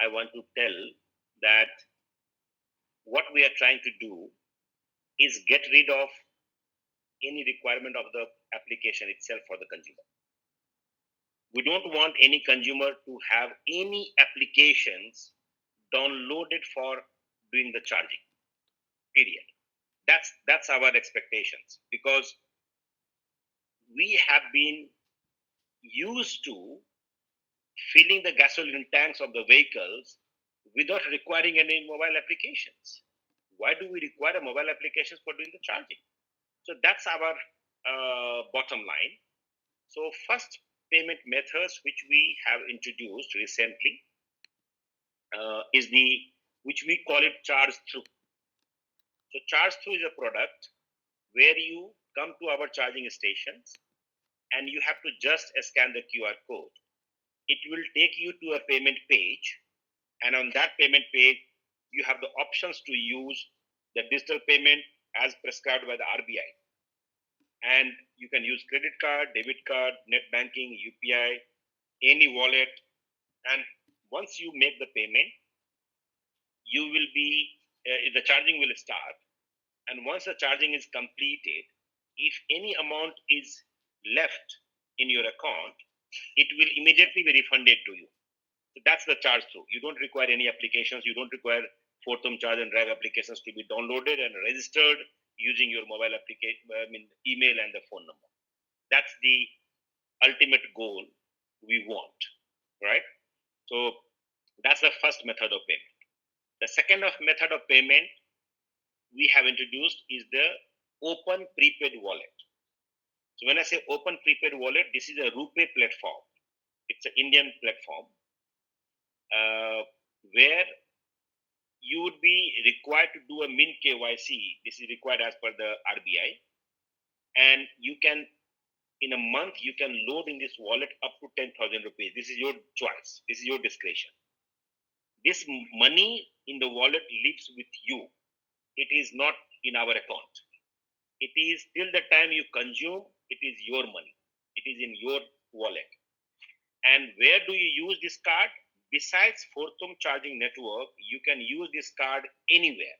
I want to tell that what we are trying to do is get rid of any requirement of the application itself for the consumer. We don't want any consumer to have any applications downloaded for doing the charging. Period. That's our expectations, because we have been used to filling the gasoline tanks of the vehicles without requiring any mobile applications. Why do we require mobile applications for doing the charging? So that's our bottom line. So first payment methods which we have introduced recently is the which we call it charge through. So charge through is a product where you come to our charging stations and you have to just scan the QR code. It will take you to a payment page, and on that payment page, you have the options to use the digital payment as prescribed by the RBI. And you can use credit card, debit card, net banking, UPI, any wallet. And once you make the payment, you will be the charging will start. And once the charging is completed, if any amount is left in your account, it will immediately be refunded to you. So that's the charge through. You don't require any applications. You don't require Fortum Charge and Drive applications to be downloaded and registered using your mobile application, email and the phone number. That's the ultimate goal we want, right? So that's the first method of payment. The second method of payment we have introduced is the open prepaid wallet. So when I say open prepaid wallet, this is a RuPay platform. It's an Indian platform where you would be required to do a min KYC. This is required as per the RBI. And you can, in a month, you can load in this wallet up to 10,000 rupees. This is your choice. This is your discretion. This money in the wallet lives with you. It is not in our account. It is till the time you consume, it is your money. It is in your wallet. And where do you use this card? Besides Fortum charging network, you can use this card anywhere.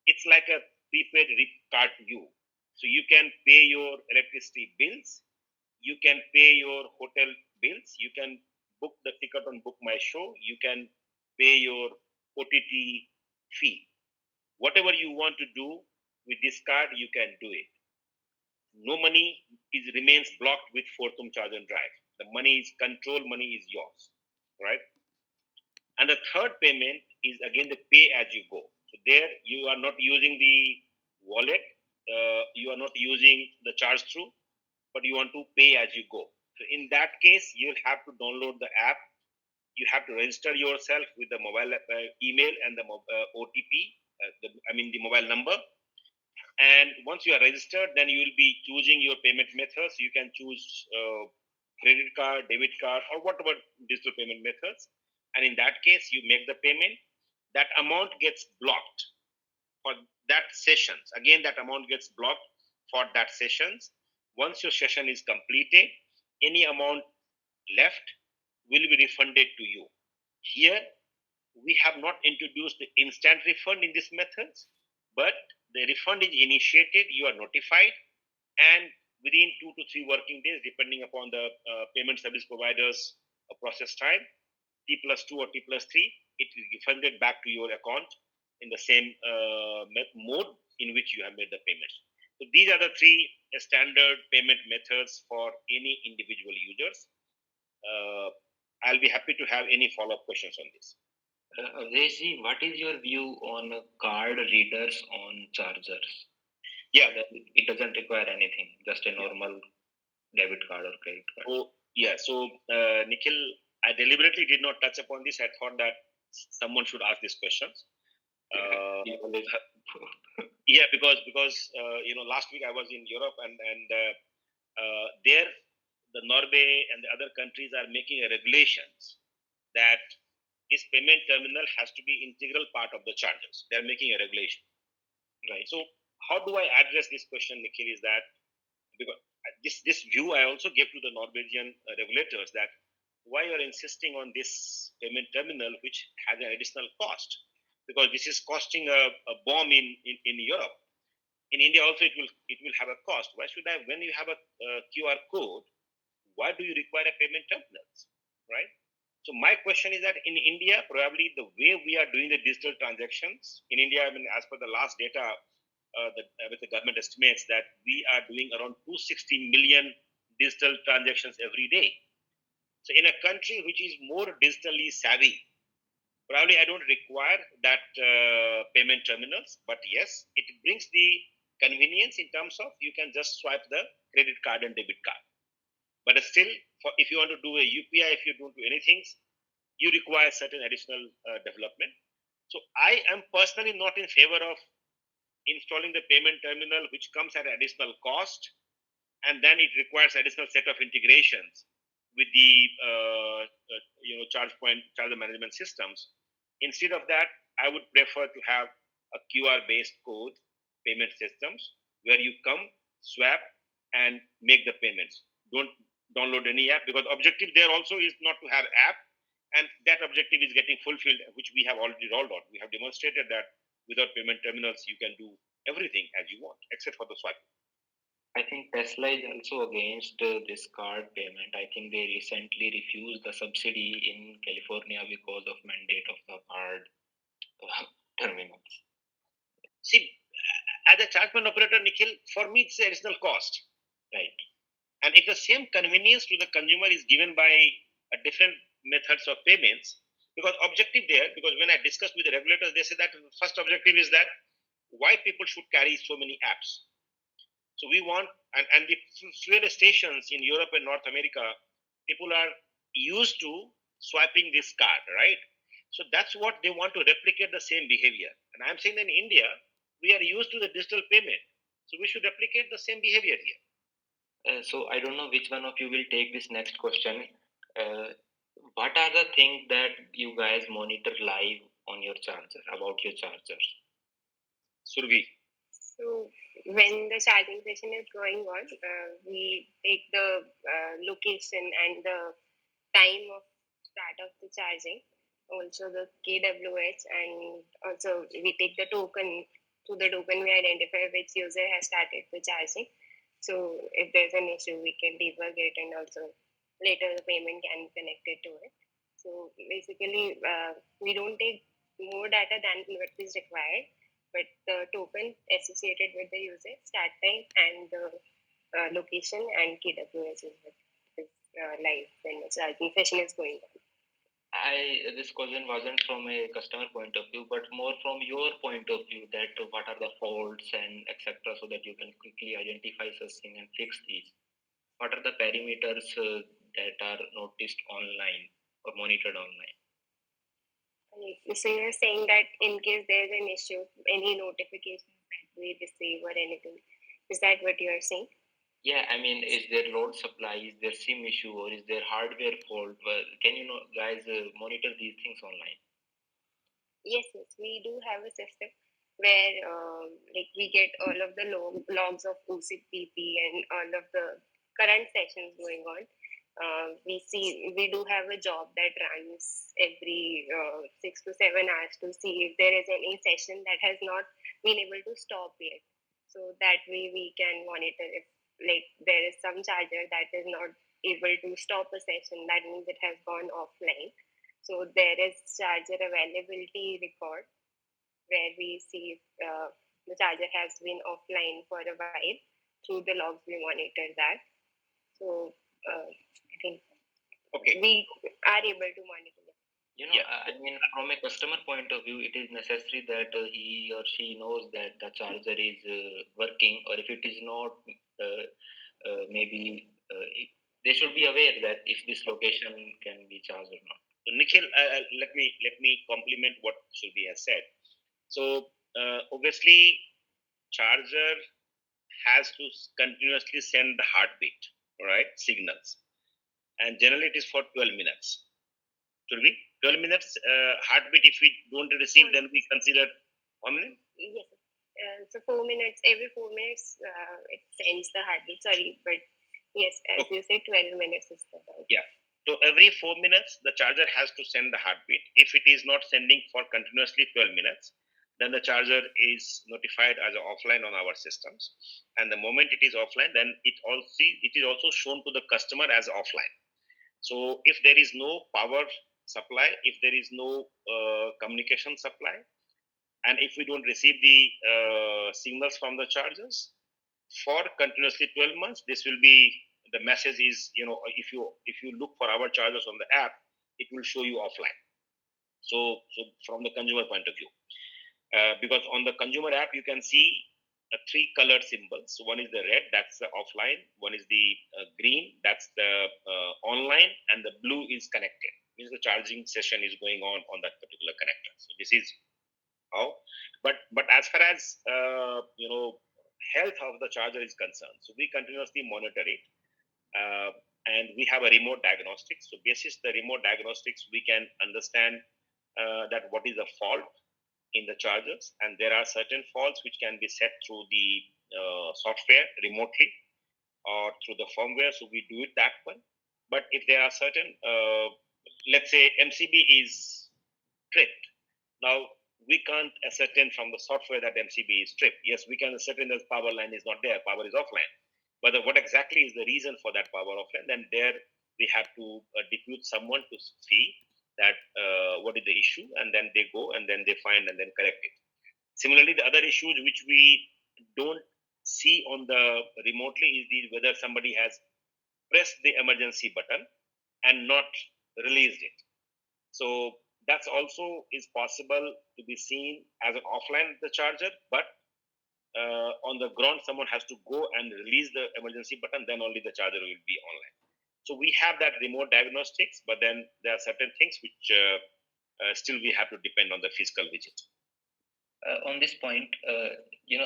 It's like a prepaid card to you. So you can pay your electricity bills, you can pay your hotel bills, you can book the ticket on Book My Show, you can pay your OTT fee. Whatever you want to do with this card, you can do it. No money remains blocked with Fortum Charge and Drive. The money is control, money is yours, right? And the third payment is again the pay as you go. So there you are not using the wallet, you are not using the charge through, but you want to pay as you go. So in that case, you'll have to download the app. You have to register yourself with the mobile email and the OTP, the mobile number. And once you are registered, then you will be choosing your payment methods. You can choose credit card, debit card, or whatever digital payment methods. And in that case, you make the payment. That amount gets blocked for that sessions. Again, that amount gets blocked for that sessions. Once your session is completed, any amount left will be refunded to you. Here, we have not introduced the instant refund in these methods, but the refund is initiated, you are notified, and within 2 to 3 working days, depending upon the payment service provider's process time, T plus 2 or T plus 3, it is refunded back to your account in the same mode in which you have made the payments. So these are the three standard payment methods for any individual users. I'll be happy to have any follow-up questions on this. Avdesh, what is your view on card readers on chargers? Yeah, it doesn't require anything, just a normal debit card or credit card. Oh, yeah. So, Nikhil, I deliberately did not touch upon this. I thought that someone should ask these questions. Yeah, because last week I was in Europe and there the Norway and the other countries are making regulations that this payment terminal has to be integral part of the charges. They are making a regulation, right? So how do I address this question, Nikhil? Is that because this view I also gave to the Norwegian regulators that why you are insisting on this payment terminal which has an additional cost, because this is costing a bomb in Europe. In India also it will have a cost. Why should I, when you have a QR code, why do you require a payment terminals, right? So my question is that in India, probably the way we are doing the digital transactions in India, I mean, as per the last data with the government estimates that we are doing around 260 million digital transactions every day. So in a country which is more digitally savvy, probably I don't require that payment terminals, but yes, it brings the convenience in terms of you can just swipe the credit card and debit card. But still, if you want to do a UPI, if you don't do anything, you require certain additional development. So I am personally not in favor of installing the payment terminal, which comes at additional cost, and then it requires additional set of integrations with the charge management systems. Instead of that, I would prefer to have a QR based code payment systems where you come, swap, and make the payments. Don't download any app, because objective there also is not to have app, and that objective is getting fulfilled, which we have already rolled out. We have demonstrated that without payment terminals you can do everything as you want except for the swipe. I think Tesla is also against this card payment. I think they recently refused the subsidy in California because of mandate of the card terminals. See, as a charge point operator, Nikhil, for me it's additional cost, Right. and if the same convenience to the consumer is given by a different methods of payments, because objective there, because when I discussed with the regulators, they said that the first objective is that why people should carry so many apps. So we want, and the fuel stations in Europe and North America, people are used to swiping this card, right? So that's what they want to replicate the same behavior. And I'm saying that in India, we are used to the digital payment. So we should replicate the same behavior here. So I don't know which one of you will take this next question. Uh, what are the things that you guys monitor live on your charger, about your charger? Survi. So when the charging session is going on, we take the location and the time of start of the charging, also the kWh, and also we take the token. To the token, we identify which user has started the charging. So if there's an issue, we can debug it, and also later the payment can be connected to it. So basically, we don't take more data than what is required, but the token associated with the user, start time, and the location and kWh is what is live when the charging session is going on. This question wasn't from a customer point of view, but more from your point of view, that what are the faults and etc., so that you can quickly identify such thing and fix these. What are the parameters that are noticed online or monitored online? So you're saying that in case there's an issue, any notifications that we receive or anything, is that what you are saying? Yeah, I mean, is there load supply, is there SIM issue, or is there hardware fault? Well, can you guys monitor these things online? Yes, we do have a system where like we get all of the logs of OCPP and all of the current sessions going on. We do have a job that runs every 6 to 7 hours to see if there is any session that has not been able to stop yet. So that way we can monitor if like there is some charger that is not able to stop a session, that means it has gone offline. So there is charger availability record where we see if the charger has been offline for a while. Through the logs, we monitor that. So I think we are able to monitor that. I mean, from a customer point of view, it is necessary that he or she knows that the charger is working, or if it is not, maybe they should be aware that if this location can be charged or not. So Nikhil, let me complement what Shruti has said. So obviously, charger has to continuously send the heartbeat, right, signals, and generally it is for 12 minutes. Should be 12 minutes heartbeat. If we don't receive, then we consider 1 minute. Yes. So 4 minutes. Every 4 minutes, it sends the heartbeat. Sorry, but yes, as you say, 12 minutes is the time. Yeah. So every 4 minutes, the charger has to send the heartbeat. If it is not sending for continuously 12 minutes, then the charger is notified as offline on our systems. And the moment it is offline, then it is also shown to the customer as offline. So if there is no power supply, if there is no communication supply, and if we don't receive the signals from the chargers for continuously 12 months, this will be the message is, if you look for our chargers on the app, it will show you offline. So from the consumer point of view, because on the consumer app you can see three colored symbols. So one is the red, that's the offline. One is the green, that's the online, and the blue is connected. Means the charging session is going on that particular connector. So this is how. But as far as health of the charger is concerned, so we continuously monitor it, uh, and we have a remote diagnostics. So basis the remote diagnostics, we can understand that what is the fault in the chargers, and there are certain faults which can be set through the software remotely or through the firmware. So we do it that way. But if there are certain, let's say MCB is tripped, now we can't ascertain from the software that MCB is tripped. Yes, we can ascertain that power line is not there, power is offline. But what exactly is the reason for that power offline? Then there we have to depute someone to see that what is the issue, and then they go and then they find and then correct it. Similarly, the other issues which we don't see on the remotely is whether somebody has pressed the emergency button and not released it. So that's also is possible to be seen as an offline the charger, but on the ground someone has to go and release the emergency button, then only the charger will be online. So we have that remote diagnostics, but then there are certain things which still we have to depend on the physical visit. On this point,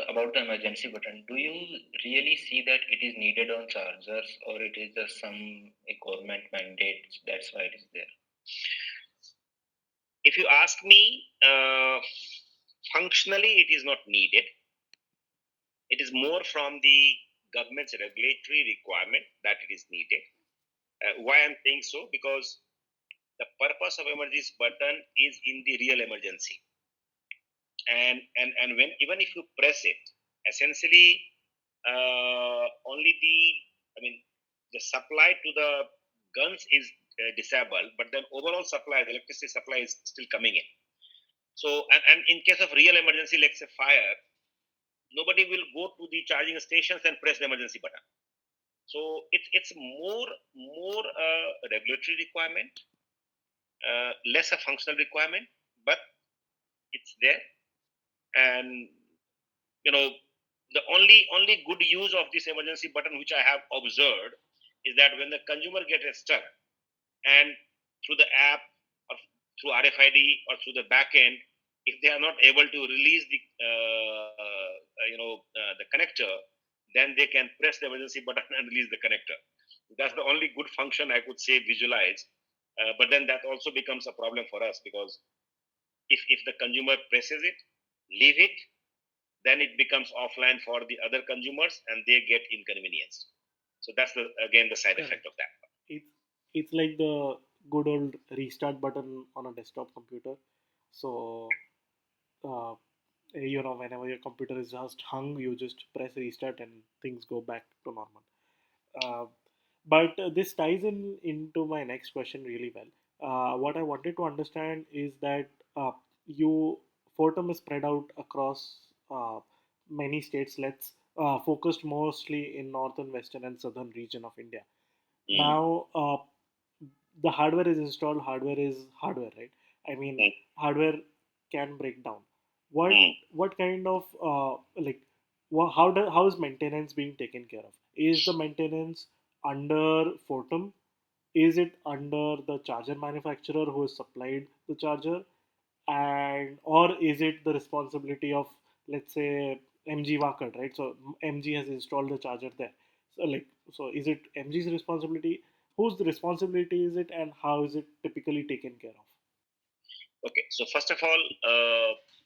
about the emergency button, do you really see that it is needed on chargers, or it is just some government mandate? That's why it is there. If you ask me, functionally it is not needed. It is more from the government's regulatory requirement that it is needed. Why I'm saying so? Because the purpose of emergency button is in the real emergency, and when even if you press it, essentially only the supply to the guns is disabled, but then overall supply, the electricity supply is still coming in. So and in case of real emergency, let's say fire, nobody will go to the charging stations and press the emergency button. So it's more regulatory requirement, less a functional requirement, but it's there. And you know the only good use of this emergency button which I have observed is that when the consumer gets stuck, and through the app or through RFID or through the back end, if they are not able to release the connector, then they can press the emergency button and release the connector. That's the only good function I could say visualize. But then that also becomes a problem for us, because if the consumer presses it, leave it, then it becomes offline for the other consumers and they get inconvenienced. So that's again the side effect of that. It's it's like the good old restart button on a desktop computer. So uh, whenever your computer is just hung, you just press restart and things go back to normal. Uh, but this ties into my next question really well. What I wanted to understand is that you Fortum is spread out across many states. Let's focused mostly in northern, western, and southern region of India. Mm. Now, the hardware is installed. Hardware is hardware, right? I mean, hardware can break down. What Mm. what kind of how is maintenance being taken care of? Is the maintenance under Fortum? Is it under the charger manufacturer who has supplied the charger, and or is it the responsibility of, let's say, MG Wakat, right? So MG has installed the charger there. So is it MG's responsibility? Whose responsibility is it, and how is it typically taken care of? Okay, so first of all,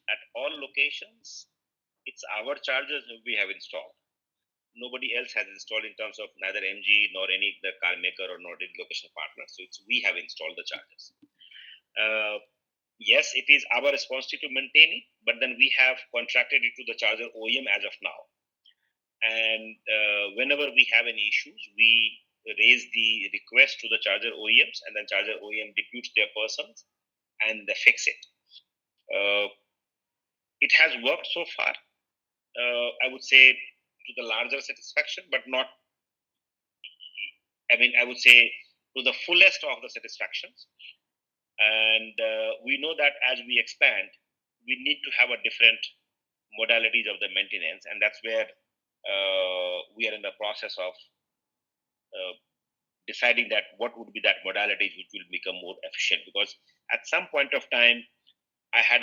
at all locations, it's our chargers we have installed. Nobody else has installed in terms of neither MG nor any the car maker or nor the location partner. So it's we have installed the chargers. Uh, yes, it is our responsibility to maintain it, but then we have contracted it to the charger OEM as of now. And whenever we have any issues, we raise the request to the charger OEMs, and then charger OEM deputes their persons and they fix it. Uh, it has worked so far. I would say to the larger satisfaction, but not I mean, I would say to the fullest of the satisfactions. And we know that as we expand, we need to have a different modalities of the maintenance, and that's where we are in the process of uh, deciding that what would be that modalities which will become more efficient. Because at some point of time, I had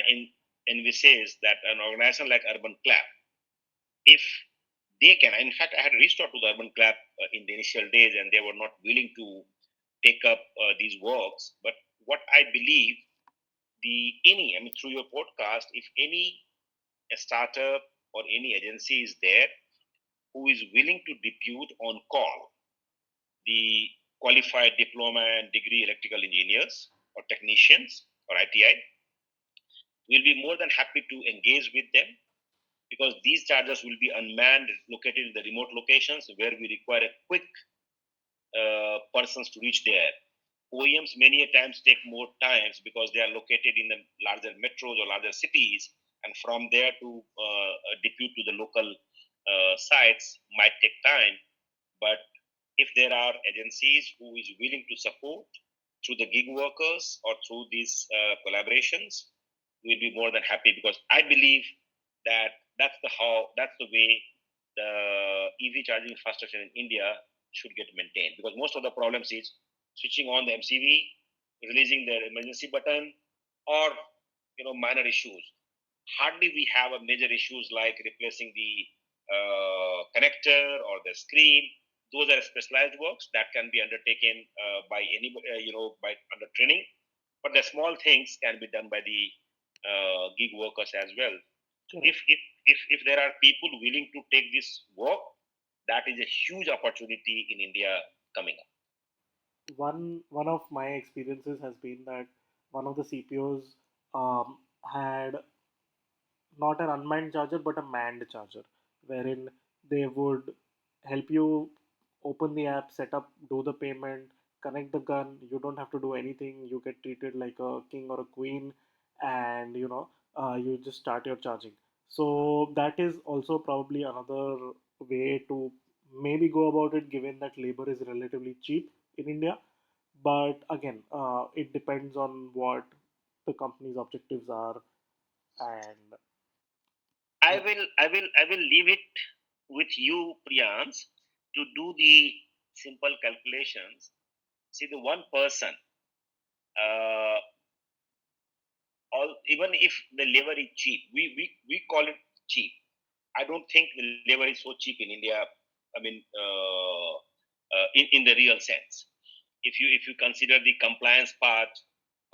envisaged that an organization like Urban Clap, if they can, in fact, I had reached out to the Urban Clap in the initial days, and they were not willing to take up these works. But what I believe, I mean, through your podcast, if any a startup or any agency is there who is willing to depute on call the qualified diploma and degree electrical engineers or technicians or ITI, we'll be more than happy to engage with them, because these chargers will be unmanned, located in the remote locations where we require a quick persons to reach there. OEMs many a times take more times because they are located in the larger metros or larger cities, and from there to depute to the local sites might take time. But if there are agencies who is willing to support through the gig workers or through these collaborations, we'll be more than happy, because I believe that that's the way the EV charging infrastructure in India should get maintained. Because most of the problems is switching on the MCV, releasing the emergency button, or minor issues. Hardly we have a major issues like replacing the connector or the screen. Those are specialized works that can be undertaken by anybody, by under training. But the small things can be done by the gig workers as well. So Correct. if there are people willing to take this work, that is a huge opportunity in India coming up. One of my experiences has been that one of the CPOs had not an unmanned charger but a manned charger, wherein they would help you open the app, set up, do the payment, connect the gun. You don't have to do anything. You get treated like a king or a queen, and you just start your charging. So that is also probably another way to maybe go about it, given that labor is relatively cheap in India. But again, it depends on what the company's objectives are, and yeah. I will leave it with you, Priyans, to do the simple calculations. See, the one person, uh, all even if the labor is cheap, we call it cheap. I don't think the labor is so cheap in India. I mean, in the real sense, if you consider the compliance part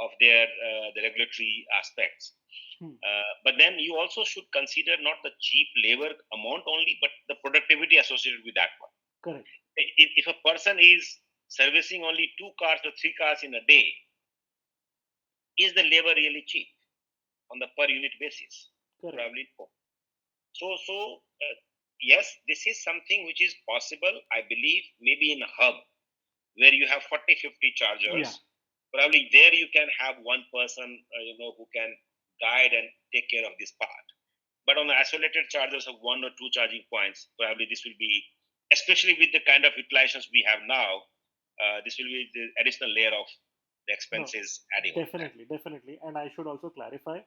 of their the regulatory aspects, Hmm. but then you also should consider not the cheap labor amount only, but the productivity associated with that one. Correct. If a person is servicing only 2 cars or 3 cars in a day, is the labor really cheap on the per unit basis? Correct. Probably no. So yes, this is something which is possible. I believe maybe in a hub where you have 40, 50 Yeah. chargers, probably there you can have one person, who can guide and take care of this part. But on the isolated chargers of one or two charging points, probably this will be, especially with the kind of utilizations we have now, this will be the additional layer of the No, expenses adding on to that. definitely, definitely. And I should also clarify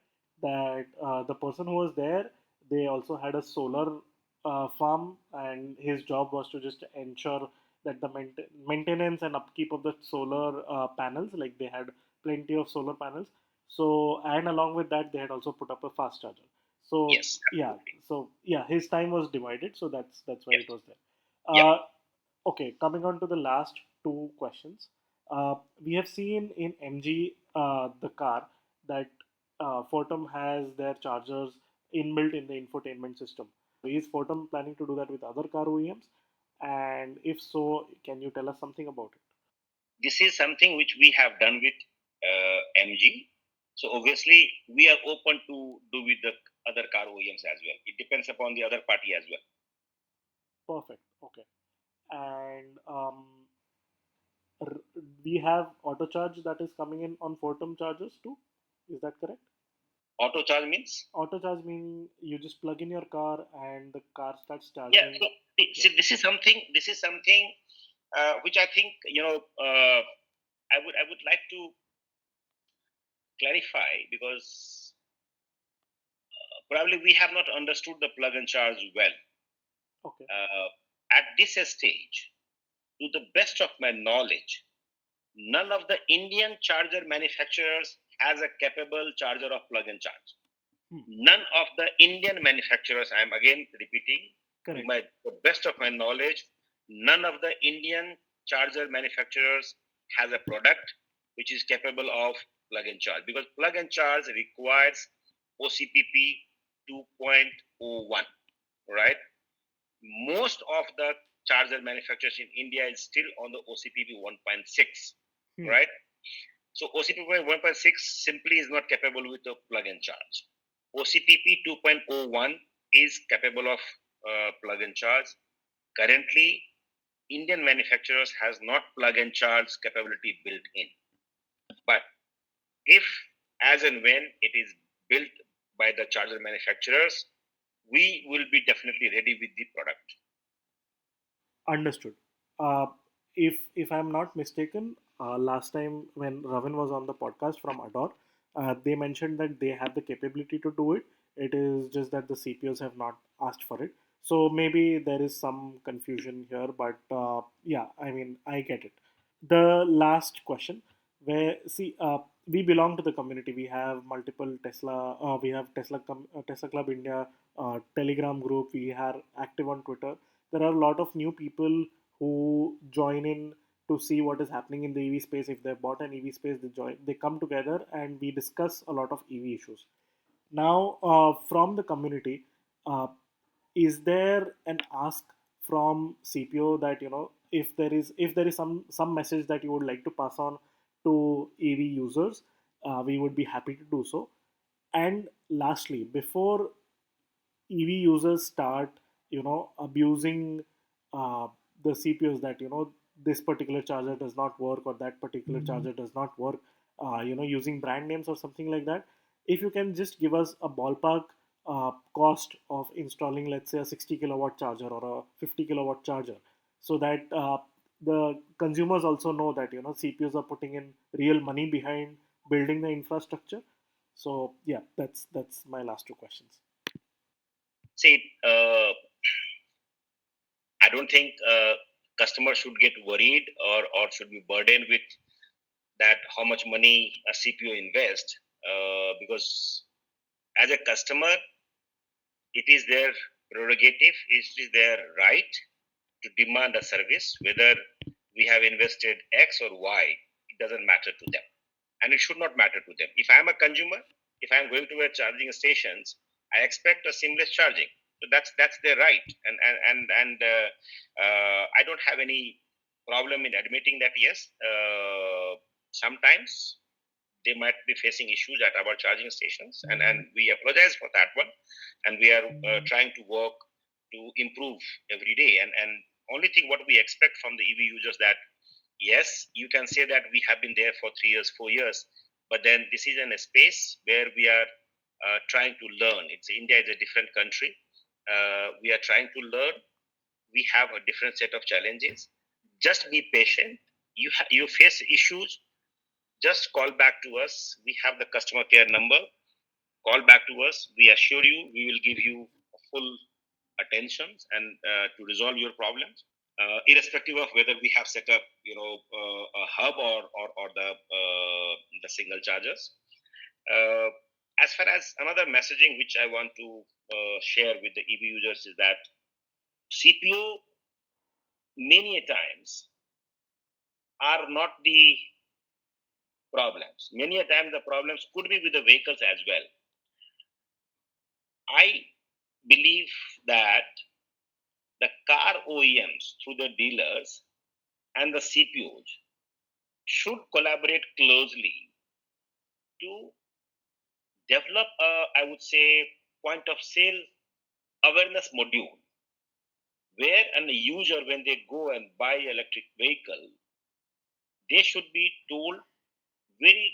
that the person who was there, they also had a solar farm, and his job was to just ensure that the maintenance and upkeep of the solar panels, like they had plenty of solar panels. So, and along with that, they had also put up a fast charger. So, Yes, yeah, absolutely. his time was divided, so that's why Yes. it was there. Yeah. Uh, Okay, coming on to the last two questions. We have seen in MG, the car, that Fortum has their chargers inbuilt in the infotainment system. Is Fortum planning to do that with other car OEMs? And if so, can you tell us something about it? This is something which we have done with MG. So obviously, we are open to do with the other car OEMs as well. It depends upon the other party as well. Perfect. Okay. And we have auto charge that is coming in on Fortum chargers too. Is that correct? Auto charge means, Auto charge mean you just plug in your car and the car starts yeah. charging. So Yeah. see, this is something. This is something. which I think I would like to clarify, because probably we have not understood the plug and charge well. Okay. At this stage, to the best of my knowledge, none of the Indian charger manufacturers has a capable charger of plug and charge. Hmm. None of the Indian manufacturers, I am again repeating, to Correct. the best of my knowledge, none of the Indian charger manufacturers has a product which is capable of plug and charge, because plug and charge requires OCPP 2.01, right? Most of the charger manufacturers in India is still on the OCPP 1.6, Hmm. right? So OCPP 1.6 simply is not capable with the plug and charge. OCPP 2.01 is capable of plug and charge. Currently, Indian manufacturers has not plug and charge capability built in. But if, as and when it is built by the charger manufacturers, we will be definitely ready with the product. Understood. Uh, if I'm not mistaken, last time when Ravan was on the podcast from Ador, they mentioned that they have the capability to do it. It is just that the CPOs have not asked for it. So maybe there is some confusion here, but yeah, I mean, I get it. The last question, where see, we belong to the community. We have multiple Tesla. We have Tesla Club India, Telegram group. We are active on Twitter. There are a lot of new people who join in to see what is happening in the EV space. If they bought an EV space, they join. They come together and we discuss a lot of EV issues. Now, from the community, uh, is there an ask from CPO that if there is some message that you would like to pass on to EV users, we would be happy to do so. And lastly, before EV users start, abusing uh, the CPUs, that this particular charger does not work or that particular charger does not work, using brand names or something like that. If you can just give us a ballpark cost of installing, let's say, a 60 kilowatt charger or a 50 kilowatt charger, so that the consumers also know that CPUs are putting in real money behind building the infrastructure. So yeah, that's my last two questions. See, I don't think customers should get worried or should be burdened with that how much money a CPO invest, because as a customer, it is their prerogative, it is their right to demand a service, whether we have invested X or Y, it doesn't matter to them. And it should not matter to them. If I'm a consumer, if I'm going to a charging stations, I expect a seamless charging. So that's their right, and I don't have any problem in admitting that yes, sometimes they might be facing issues at our charging stations, and we apologize for that one, and we are trying to work to improve every day, and only thing what we expect from the EV users that yes, you can say that we have been there for 3 years, 4 years, but then this is in a space where we are trying to learn. India is a different country. We are trying to learn. We have a different set of challenges. Just be patient. You face issues, just call back to us. We have the customer care number. Call back to us. We assure you we will give you full attention and to resolve your problems, irrespective of whether we have set up a hub or the single chargers. Uh, as far as another messaging which I want to share with the EV users is that CPO many a times are not the problems. Many a times the problems could be with the vehicles as well. I believe that the car OEMs through the dealers and the CPOs should collaborate closely to develop a, I would say, point of sale awareness module where an user, when they go and buy electric vehicle, they should be told very,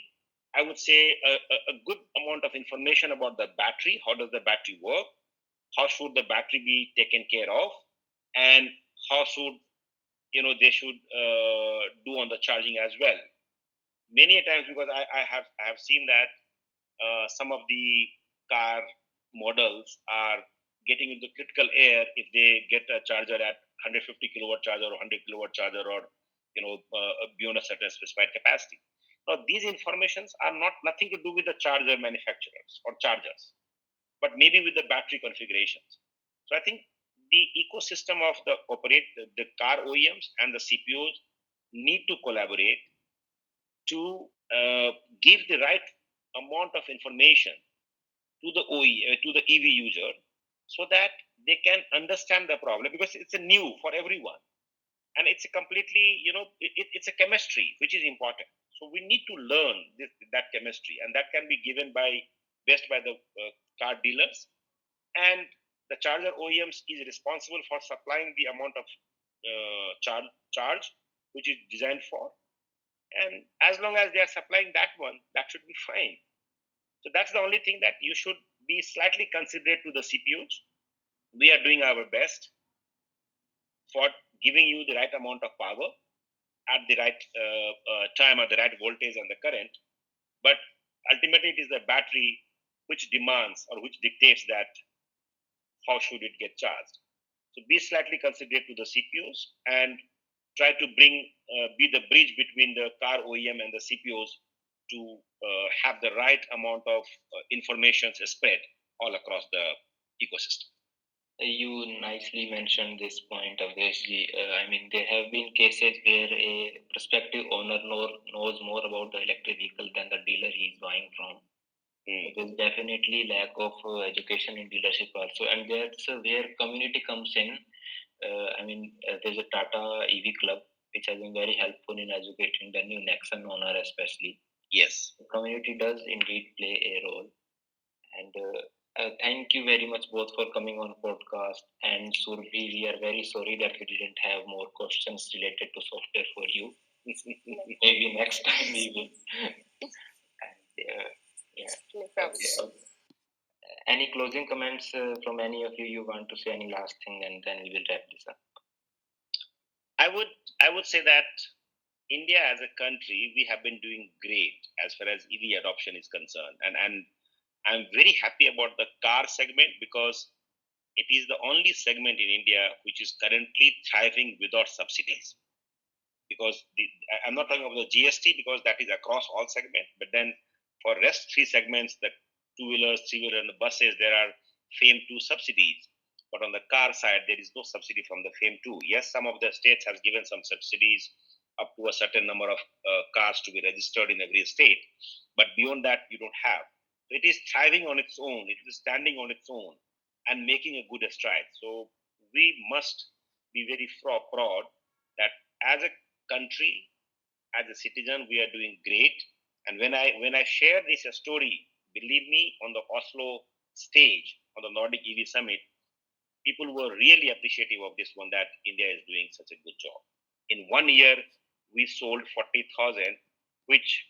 I would say, a good amount of information about the battery. How does the battery work? How should the battery be taken care of? And how should they should do on the charging as well. Many a times, because I have seen that some of the car models are getting into critical air if they get a charger at 150 kilowatt charger or 100 kilowatt charger, or beyond a certain specified capacity. Now these informations are not nothing to do with the charger manufacturers or chargers, but maybe with the battery configurations. So I think the ecosystem of the car OEMs and the CPOs need to collaborate to give the right amount of information to the to the EV user, so that they can understand the problem, because it's a new for everyone, and it's a completely, it's a chemistry which is important. So we need to learn that chemistry, and that can be given by best by the car dealers, and the charger OEMs is responsible for supplying the amount of charge which is designed for, and as long as they are supplying that one, that should be fine. So that's the only thing, that you should be slightly considerate to the CPUs. We are doing our best for giving you the right amount of power at the right time, at the right voltage and the current. But ultimately, it is the battery which demands or which dictates that how should it get charged. So be slightly considerate to the CPUs, and try to be the bridge between the car OEM and the CPUs to have the right amount of information spread all across the ecosystem. You nicely mentioned this point, Avdesh. I mean, there have been cases where a prospective owner knows more about the electric vehicle than the dealer he is buying from. There's definitely lack of education in dealership also, and that's where community comes in. There's a Tata EV club which has been very helpful in educating the new Nexon owner, especially. Yes. The community does indeed play a role, and thank you very much both for coming on podcast. And Surbhi, we are very sorry that we didn't have more questions related to software for you. Maybe next time we will. And, yeah. No problem. Okay. Any closing comments from any of you? You want to say any last thing, and then we will wrap this up. I would say that India as a country, we have been doing great as far as EV adoption is concerned, and I'm very happy about the car segment, because it is the only segment in India which is currently thriving without subsidies. Because I'm not talking about the GST, because that is across all segments, but then for rest three segments, the two-wheelers, three-wheeler, and the buses, there are FAME 2 subsidies. But on the car side, there is no subsidy from the FAME 2. Yes, some of the states has given some subsidies up to a certain number of cars to be registered in every state, but beyond that, you don't have. It is thriving on its own. It is standing on its own and making a good stride. So we must be very proud that as a country, as a citizen, we are doing great. And when I share this story, believe me, on the Oslo stage, on the Nordic EV Summit, people were really appreciative of this one, that India is doing such a good job. In 1 year, we sold 40,000, which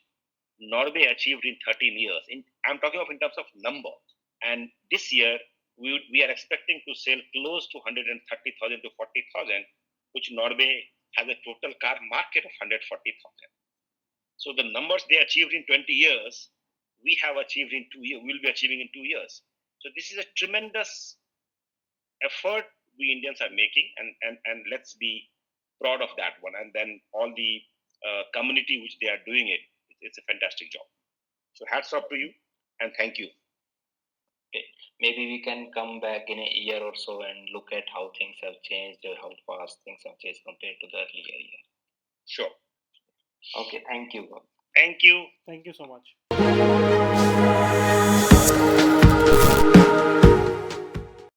Norway achieved in 13 years. I'm talking of in terms of number. And this year, we are expecting to sell close to 130,000 to 40,000, which Norway has a total car market of 140,000. So the numbers they achieved in 20 years, we have achieved in 2 years. We'll be achieving in 2 years. So this is a tremendous effort we Indians are making, and let's be proud of that one. And then all the community which they are doing it's a fantastic job. So hats off to you, and thank you. Okay. Maybe we can come back in a year or so and look at how things have changed, how fast things have changed compared to the earlier year. Sure. Okay, thank you. Thank you. Thank you so much.